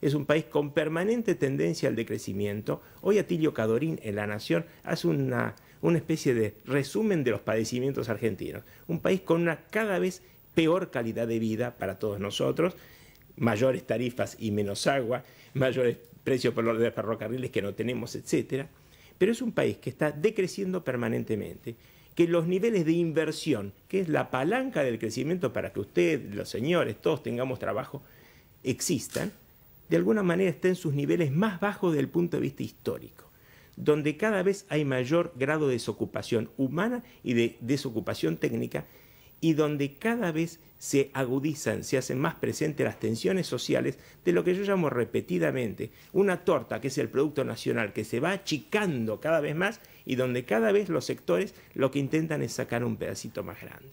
Es un país con permanente tendencia al decrecimiento. Hoy Atilio Cadorín en La Nación hace una especie de resumen de los padecimientos argentinos. Un país con una cada vez peor calidad de vida para todos nosotros, mayores tarifas y menos agua, mayores precios por los de ferrocarriles que no tenemos, etc. Pero es un país que está decreciendo permanentemente, que los niveles de inversión, que es la palanca del crecimiento para que usted, los señores, todos tengamos trabajo, existan, de alguna manera está en sus niveles más bajos desde el punto de vista histórico, donde cada vez hay mayor grado de desocupación humana y de desocupación técnica, y donde cada vez se agudizan, se hacen más presentes las tensiones sociales de lo que yo llamo repetidamente una torta, que es el Producto Nacional, que se va achicando cada vez más y donde cada vez los sectores lo que intentan es sacar un pedacito más grande.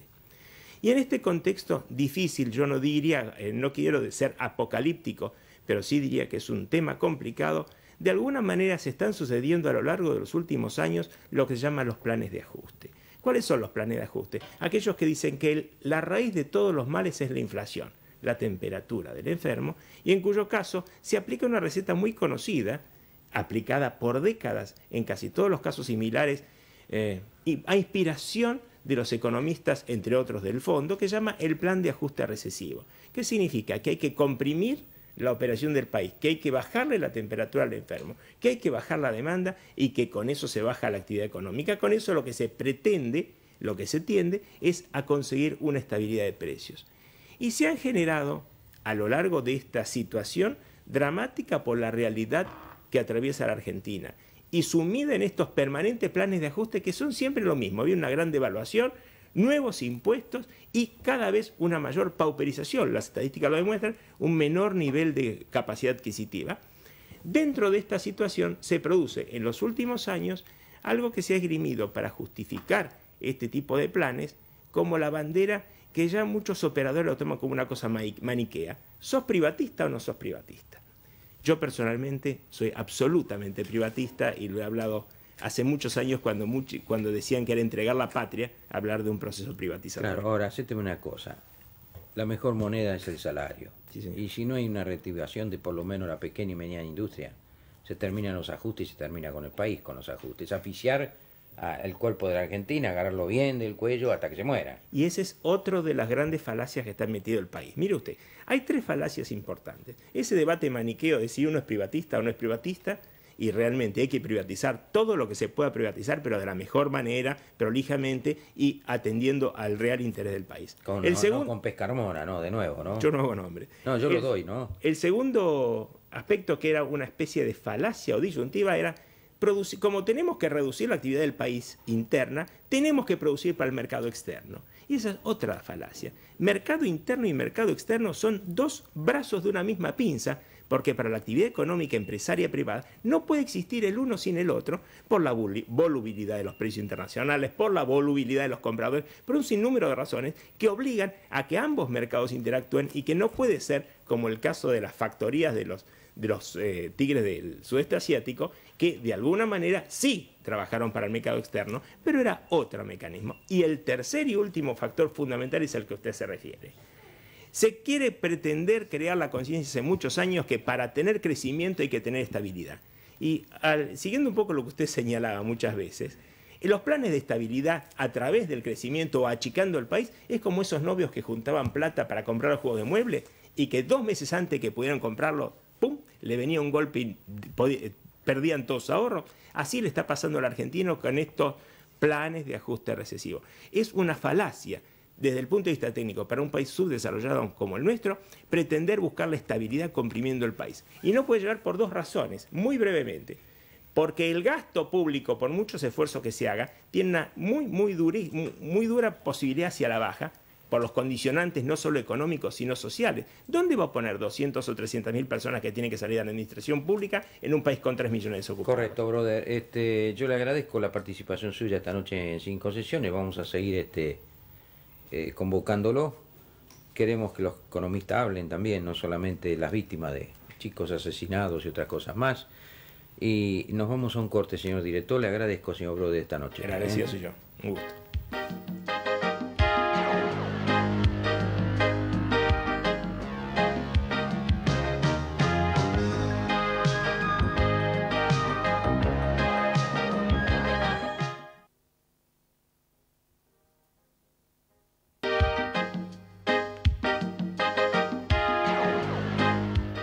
Y en este contexto difícil, yo no diría, no quiero ser apocalíptico, pero sí diría que es un tema complicado, de alguna manera se están sucediendo a lo largo de los últimos años lo que se llaman los planes de ajuste. ¿Cuáles son los planes de ajuste? Aquellos que dicen que la raíz de todos los males es la inflación, la temperatura del enfermo, y en cuyo caso se aplica una receta muy conocida, aplicada por décadas en casi todos los casos similares, y a inspiración de los economistas, entre otros del fondo, que se llama el plan de ajuste recesivo. ¿Qué significa? Que hay que comprimir la operación del país, que hay que bajarle la temperatura al enfermo, que hay que bajar la demanda y que con eso se baja la actividad económica. Con eso lo que se pretende, lo que se tiende, es a conseguir una estabilidad de precios. Y se han generado, a lo largo de esta situación dramática por la realidad que atraviesa la Argentina, y sumida en estos permanentes planes de ajuste que son siempre lo mismo. Había una gran devaluación, nuevos impuestos y cada vez una mayor pauperización, las estadísticas lo demuestran, un menor nivel de capacidad adquisitiva. Dentro de esta situación se produce en los últimos años algo que se ha esgrimido para justificar este tipo de planes como la bandera que ya muchos operadores lo toman como una cosa maniquea. ¿Sos privatista o no sos privatista? Yo personalmente soy absolutamente privatista y lo he hablado hace muchos años cuando decían que era entregar la patria, hablar de un proceso privatizador. Claro, ahora, hacéteme una cosa. La mejor moneda es el salario. Sí, señor. Y si no hay una reactivación de por lo menos la pequeña y mediana industria, se terminan los ajustes y se termina con el país con los ajustes. Asfixiar el cuerpo de la Argentina, agarrarlo bien del cuello hasta que se muera. Y ese es otro de las grandes falacias que está metido el país. Mire usted, hay 3 falacias importantes. Ese debate maniqueo de si uno es privatista o no es privatista, y realmente hay que privatizar todo lo que se pueda privatizar, pero de la mejor manera, prolijamente y atendiendo al real interés del país. No con Pescarmona, ¿no? De nuevo, ¿no? Yo no hago nombre. No, yo lo doy, ¿no? El segundo aspecto, que era una especie de falacia o disyuntiva, era como tenemos que reducir la actividad del país interna, tenemos que producir para el mercado externo. Y esa es otra falacia. Mercado interno y mercado externo son 2 brazos de una misma pinza, porque para la actividad económica empresaria privada no puede existir el uno sin el otro por la volubilidad de los precios internacionales, por la volubilidad de los compradores, por un sinnúmero de razones que obligan a que ambos mercados interactúen y que no puede ser como el caso de las factorías de los tigres del sudeste asiático, que de alguna manera sí trabajaron para el mercado externo, pero era otro mecanismo. Y el tercer y último factor fundamental es al que usted se refiere. Se quiere pretender crear la conciencia hace muchos años que para tener crecimiento hay que tener estabilidad. Y siguiendo un poco lo que usted señalaba muchas veces, los planes de estabilidad a través del crecimiento o achicando el país es como esos novios que juntaban plata para comprar el juego de mueble y que 2 meses antes que pudieran comprarlo, ¡pum!, le venía un golpe y perdían todos sus ahorros. Así le está pasando al argentino con estos planes de ajuste recesivo. Es una falacia desde el punto de vista técnico para un país subdesarrollado como el nuestro, pretender buscar la estabilidad comprimiendo el país. Y no puede llegar por 2 razones, muy brevemente. Porque el gasto público, por muchos esfuerzos que se haga, tiene una muy dura posibilidad hacia la baja, por los condicionantes no solo económicos, sino sociales. ¿Dónde va a poner 200 o 300.000 personas que tienen que salir a la administración pública en un país con 3 millones de desocupados? Correcto, brother. Yo le agradezco la participación suya esta noche en Sin Concesiones. Vamos a seguir convocándolo. Queremos que los economistas hablen también, no solamente las víctimas de chicos asesinados y otras cosas más. Y nos vamos a un corte, señor director. Le agradezco, señor brother, esta noche. Agradecido soy yo. Un gusto.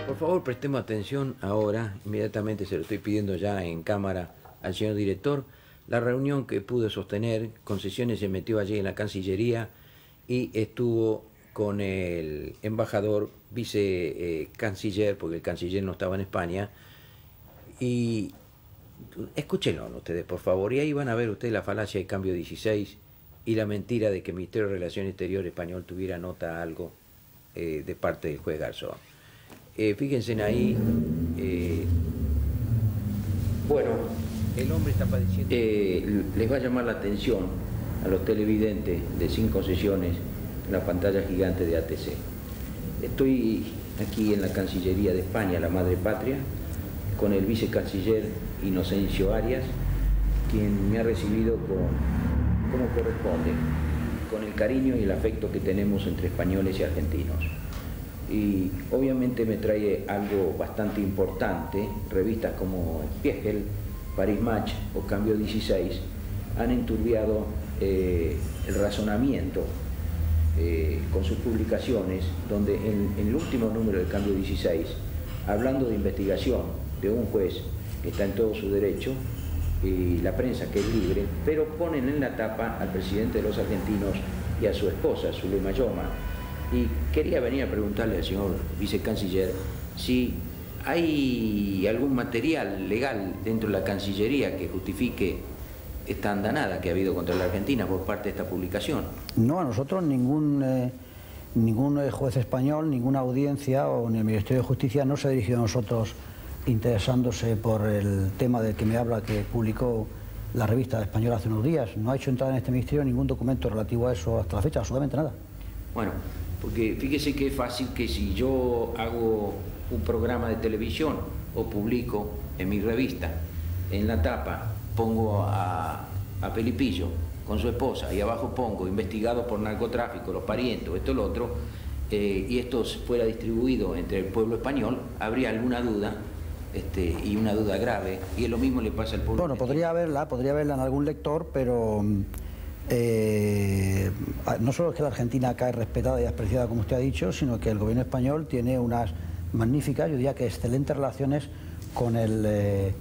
Por favor, prestemos atención ahora, inmediatamente se lo estoy pidiendo ya en cámara al señor director, la reunión que pude sostener. Concesiones se metió allí en la Cancillería y estuvo con el embajador, vicecanciller, porque el canciller no estaba en España, y escúchenlo ustedes, por favor, y ahí van a ver ustedes la falacia de cambio 16 y la mentira de que el Ministerio de Relaciones Exteriores español tuviera nota algo de parte del juez Garzón. Fíjense ahí, bueno, el hombre está padeciendo. Les va a llamar la atención a los televidentes de Sin Concesiones en la pantalla gigante de ATC. Estoy aquí en la Cancillería de España, la madre patria, con el vicecanciller Inocencio Arias, quien me ha recibido como corresponde, con el cariño y el afecto que tenemos entre españoles y argentinos. Y obviamente me trae algo bastante importante. Revistas como Spiegel, Paris Match o Cambio 16 han enturbiado el razonamiento con sus publicaciones, donde en el último número del Cambio 16, hablando de investigación de un juez que está en todo su derecho, y la prensa que es libre, pero ponen en la tapa al presidente de los argentinos y a su esposa, Zulema Yoma. Y quería venir a preguntarle al señor vicecanciller si hay algún material legal dentro de la Cancillería que justifique esta andanada que ha habido contra la Argentina por parte de esta publicación. No, a nosotros ningún juez español, ninguna audiencia o ni el Ministerio de Justicia no se ha dirigido a nosotros interesándose por el tema del que me habla, que publicó la revista española hace unos días. No ha hecho entrar en este ministerio ningún documento relativo a eso hasta la fecha, absolutamente nada. Bueno, porque fíjese que es fácil que si yo hago un programa de televisión o publico en mi revista, en la tapa, pongo a Felipillo con su esposa y abajo pongo investigado por narcotráfico, los parientes, esto, lo otro, y esto fuera distribuido entre el pueblo español, habría alguna duda, y una duda grave, y lo mismo le pasa al pueblo. Bueno, podría haberla en algún lector, pero no solo es que la Argentina cae respetada y apreciada, como usted ha dicho, sino que el gobierno español tiene unas magníficas, yo diría que excelentes relaciones con el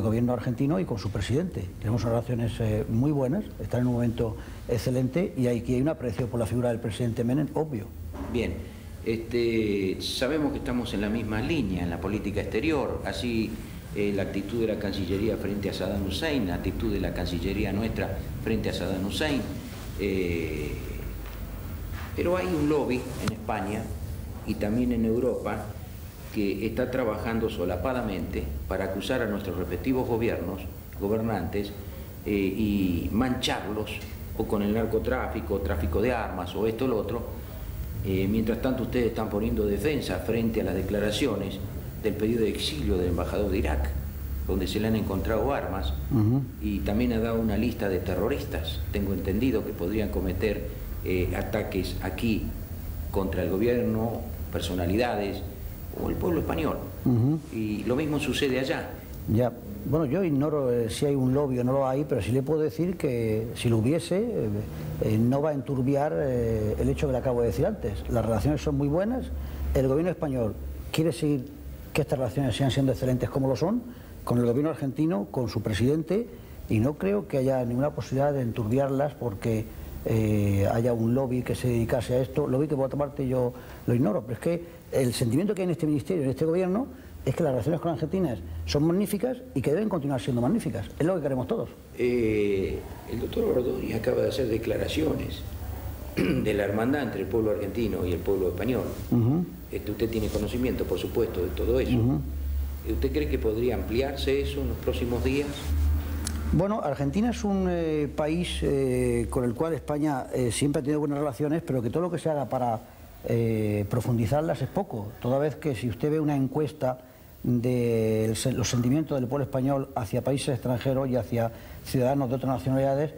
gobierno argentino y con su presidente. Tenemos unas relaciones muy buenas, están en un momento excelente, y aquí hay un aprecio por la figura del presidente Menem, obvio. Bien, sabemos que estamos en la misma línea en la política exterior, así la actitud de la Cancillería frente a Saddam Hussein, la actitud de la Cancillería nuestra frente a Saddam Hussein, pero hay un lobby en España y también en Europa que está trabajando solapadamente para acusar a nuestros respectivos gobernantes, y mancharlos o con el narcotráfico, tráfico de armas o esto o lo otro. Mientras tanto ustedes están poniendo defensa frente a las declaraciones del pedido de exilio del embajador de Irak, donde se le han encontrado armas, y también ha dado una lista de terroristas, tengo entendido, que podrían cometer ataques aquí contra el gobierno, personalidades o el pueblo español. Y lo mismo sucede allá. Ya, bueno, yo ignoro si hay un lobby o no lo hay, pero sí le puedo decir que si lo hubiese, no va a enturbiar el hecho que le acabo de decir antes. Las relaciones son muy buenas, el gobierno español quiere seguir que estas relaciones sigan siendo excelentes como lo son, con el gobierno argentino, con su presidente, y no creo que haya ninguna posibilidad de enturbiarlas porque haya un lobby que se dedicase a esto. Lobby que por otra parte yo lo ignoro, pero es que el sentimiento que hay en este ministerio, en este gobierno, es que las relaciones con Argentina son magníficas y que deben continuar siendo magníficas. Es lo que queremos todos. El doctor Bordoni acaba de hacer declaraciones de la hermandad entre el pueblo argentino y el pueblo español. Usted tiene conocimiento, por supuesto, de todo eso. ¿Usted cree que podría ampliarse eso en los próximos días? Bueno, Argentina es un país con el cual España siempre ha tenido buenas relaciones, pero que todo lo que se haga para profundizarlas es poco. Toda vez que si usted ve una encuesta de los sentimientos del pueblo español hacia países extranjeros y hacia ciudadanos de otras nacionalidades,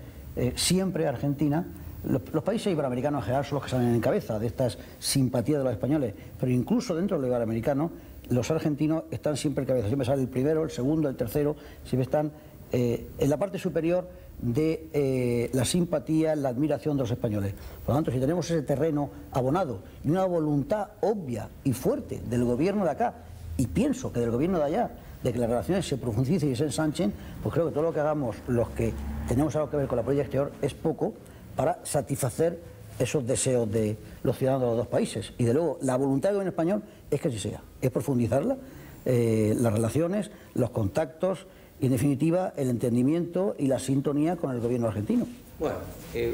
siempre Argentina, los países iberoamericanos en general son los que salen en cabeza de estas simpatías de los españoles, pero incluso dentro de los iberoamericanos, los argentinos están siempre en cabeza, siempre sale el primero, el segundo, el tercero, siempre están en la parte superior de la simpatía, la admiración de los españoles. Por lo tanto, si tenemos ese terreno abonado y una voluntad obvia y fuerte del gobierno de acá, y pienso que del gobierno de allá, de que las relaciones se profundicen y se ensanchen, pues creo que todo lo que hagamos los que tenemos algo que ver con la política exterior es poco para satisfacer esos deseos de los ciudadanos de los dos países. Y de luego, la voluntad del gobierno español es que así sea, es profundizarla, las relaciones, los contactos, y en definitiva el entendimiento y la sintonía con el gobierno argentino. Bueno,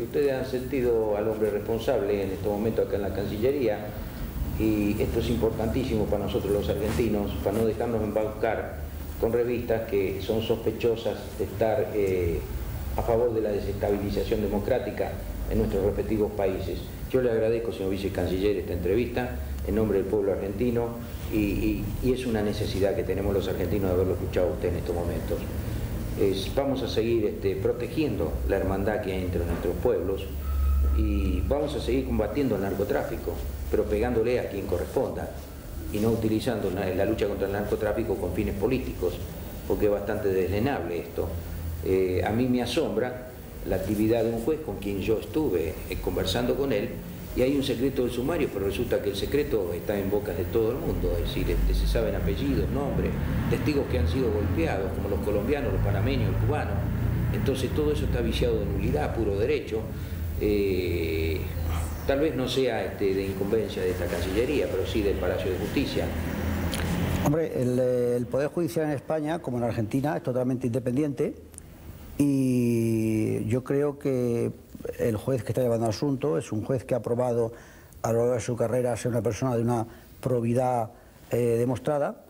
ustedes han sentido al hombre responsable en este momento acá en la Cancillería, y esto es importantísimo para nosotros los argentinos, para no dejarnos embaucar con revistas que son sospechosas de estar a favor de la desestabilización democrática en nuestros respectivos países. Yo le agradezco, señor vicecanciller, esta entrevista en nombre del pueblo argentino, y es una necesidad que tenemos los argentinos de haberlo escuchado a usted en estos momentos. Vamos a seguir protegiendo la hermandad que hay entre nuestros pueblos, y vamos a seguir combatiendo el narcotráfico, pero pegándole a quien corresponda y no utilizando la lucha contra el narcotráfico con fines políticos, porque es bastante deslenable esto. A mí me asombra la actividad de un juez con quien yo estuve conversando con él, y hay un secreto del sumario, pero resulta que el secreto está en bocas de todo el mundo, es decir, se saben apellidos, nombres, testigos que han sido golpeados, como los colombianos, los panameños, el cubano. Entonces todo eso está viciado de nulidad, puro derecho. Tal vez no sea de incumbencia de esta Cancillería, pero sí del Palacio de Justicia. Hombre, el Poder Judicial en España, como en Argentina, es totalmente independiente, y yo creo que el juez que está llevando el asunto es un juez que ha probado a lo largo de su carrera ser una persona de una probidad demostrada,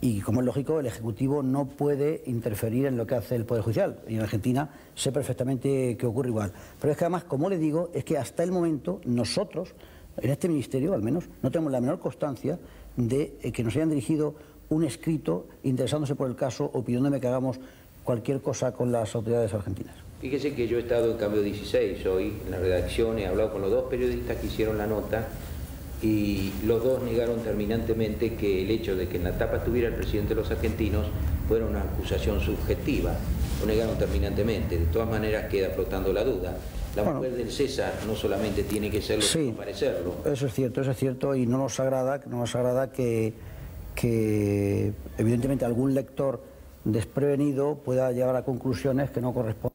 y como es lógico, el Ejecutivo no puede interferir en lo que hace el Poder Judicial, y en Argentina sé perfectamente que ocurre igual. Pero es que además, como le digo, es que hasta el momento nosotros, en este ministerio al menos, no tenemos la menor constancia de que nos hayan dirigido un escrito interesándose por el caso o pidiéndome que hagamos cualquier cosa con las autoridades argentinas. Fíjese que yo he estado en Cambio 16 hoy en la redacción, he hablado con los dos periodistas que hicieron la nota y los dos negaron terminantemente que el hecho de que en la tapa estuviera el presidente de los argentinos fuera una acusación subjetiva, lo negaron terminantemente. De todas maneras queda flotando la duda. La mujer del César no solamente tiene que serlo, sino parecerlo. Eso es cierto, y no nos agrada que evidentemente algún lector desprevenido pueda llegar a conclusiones que no corresponden.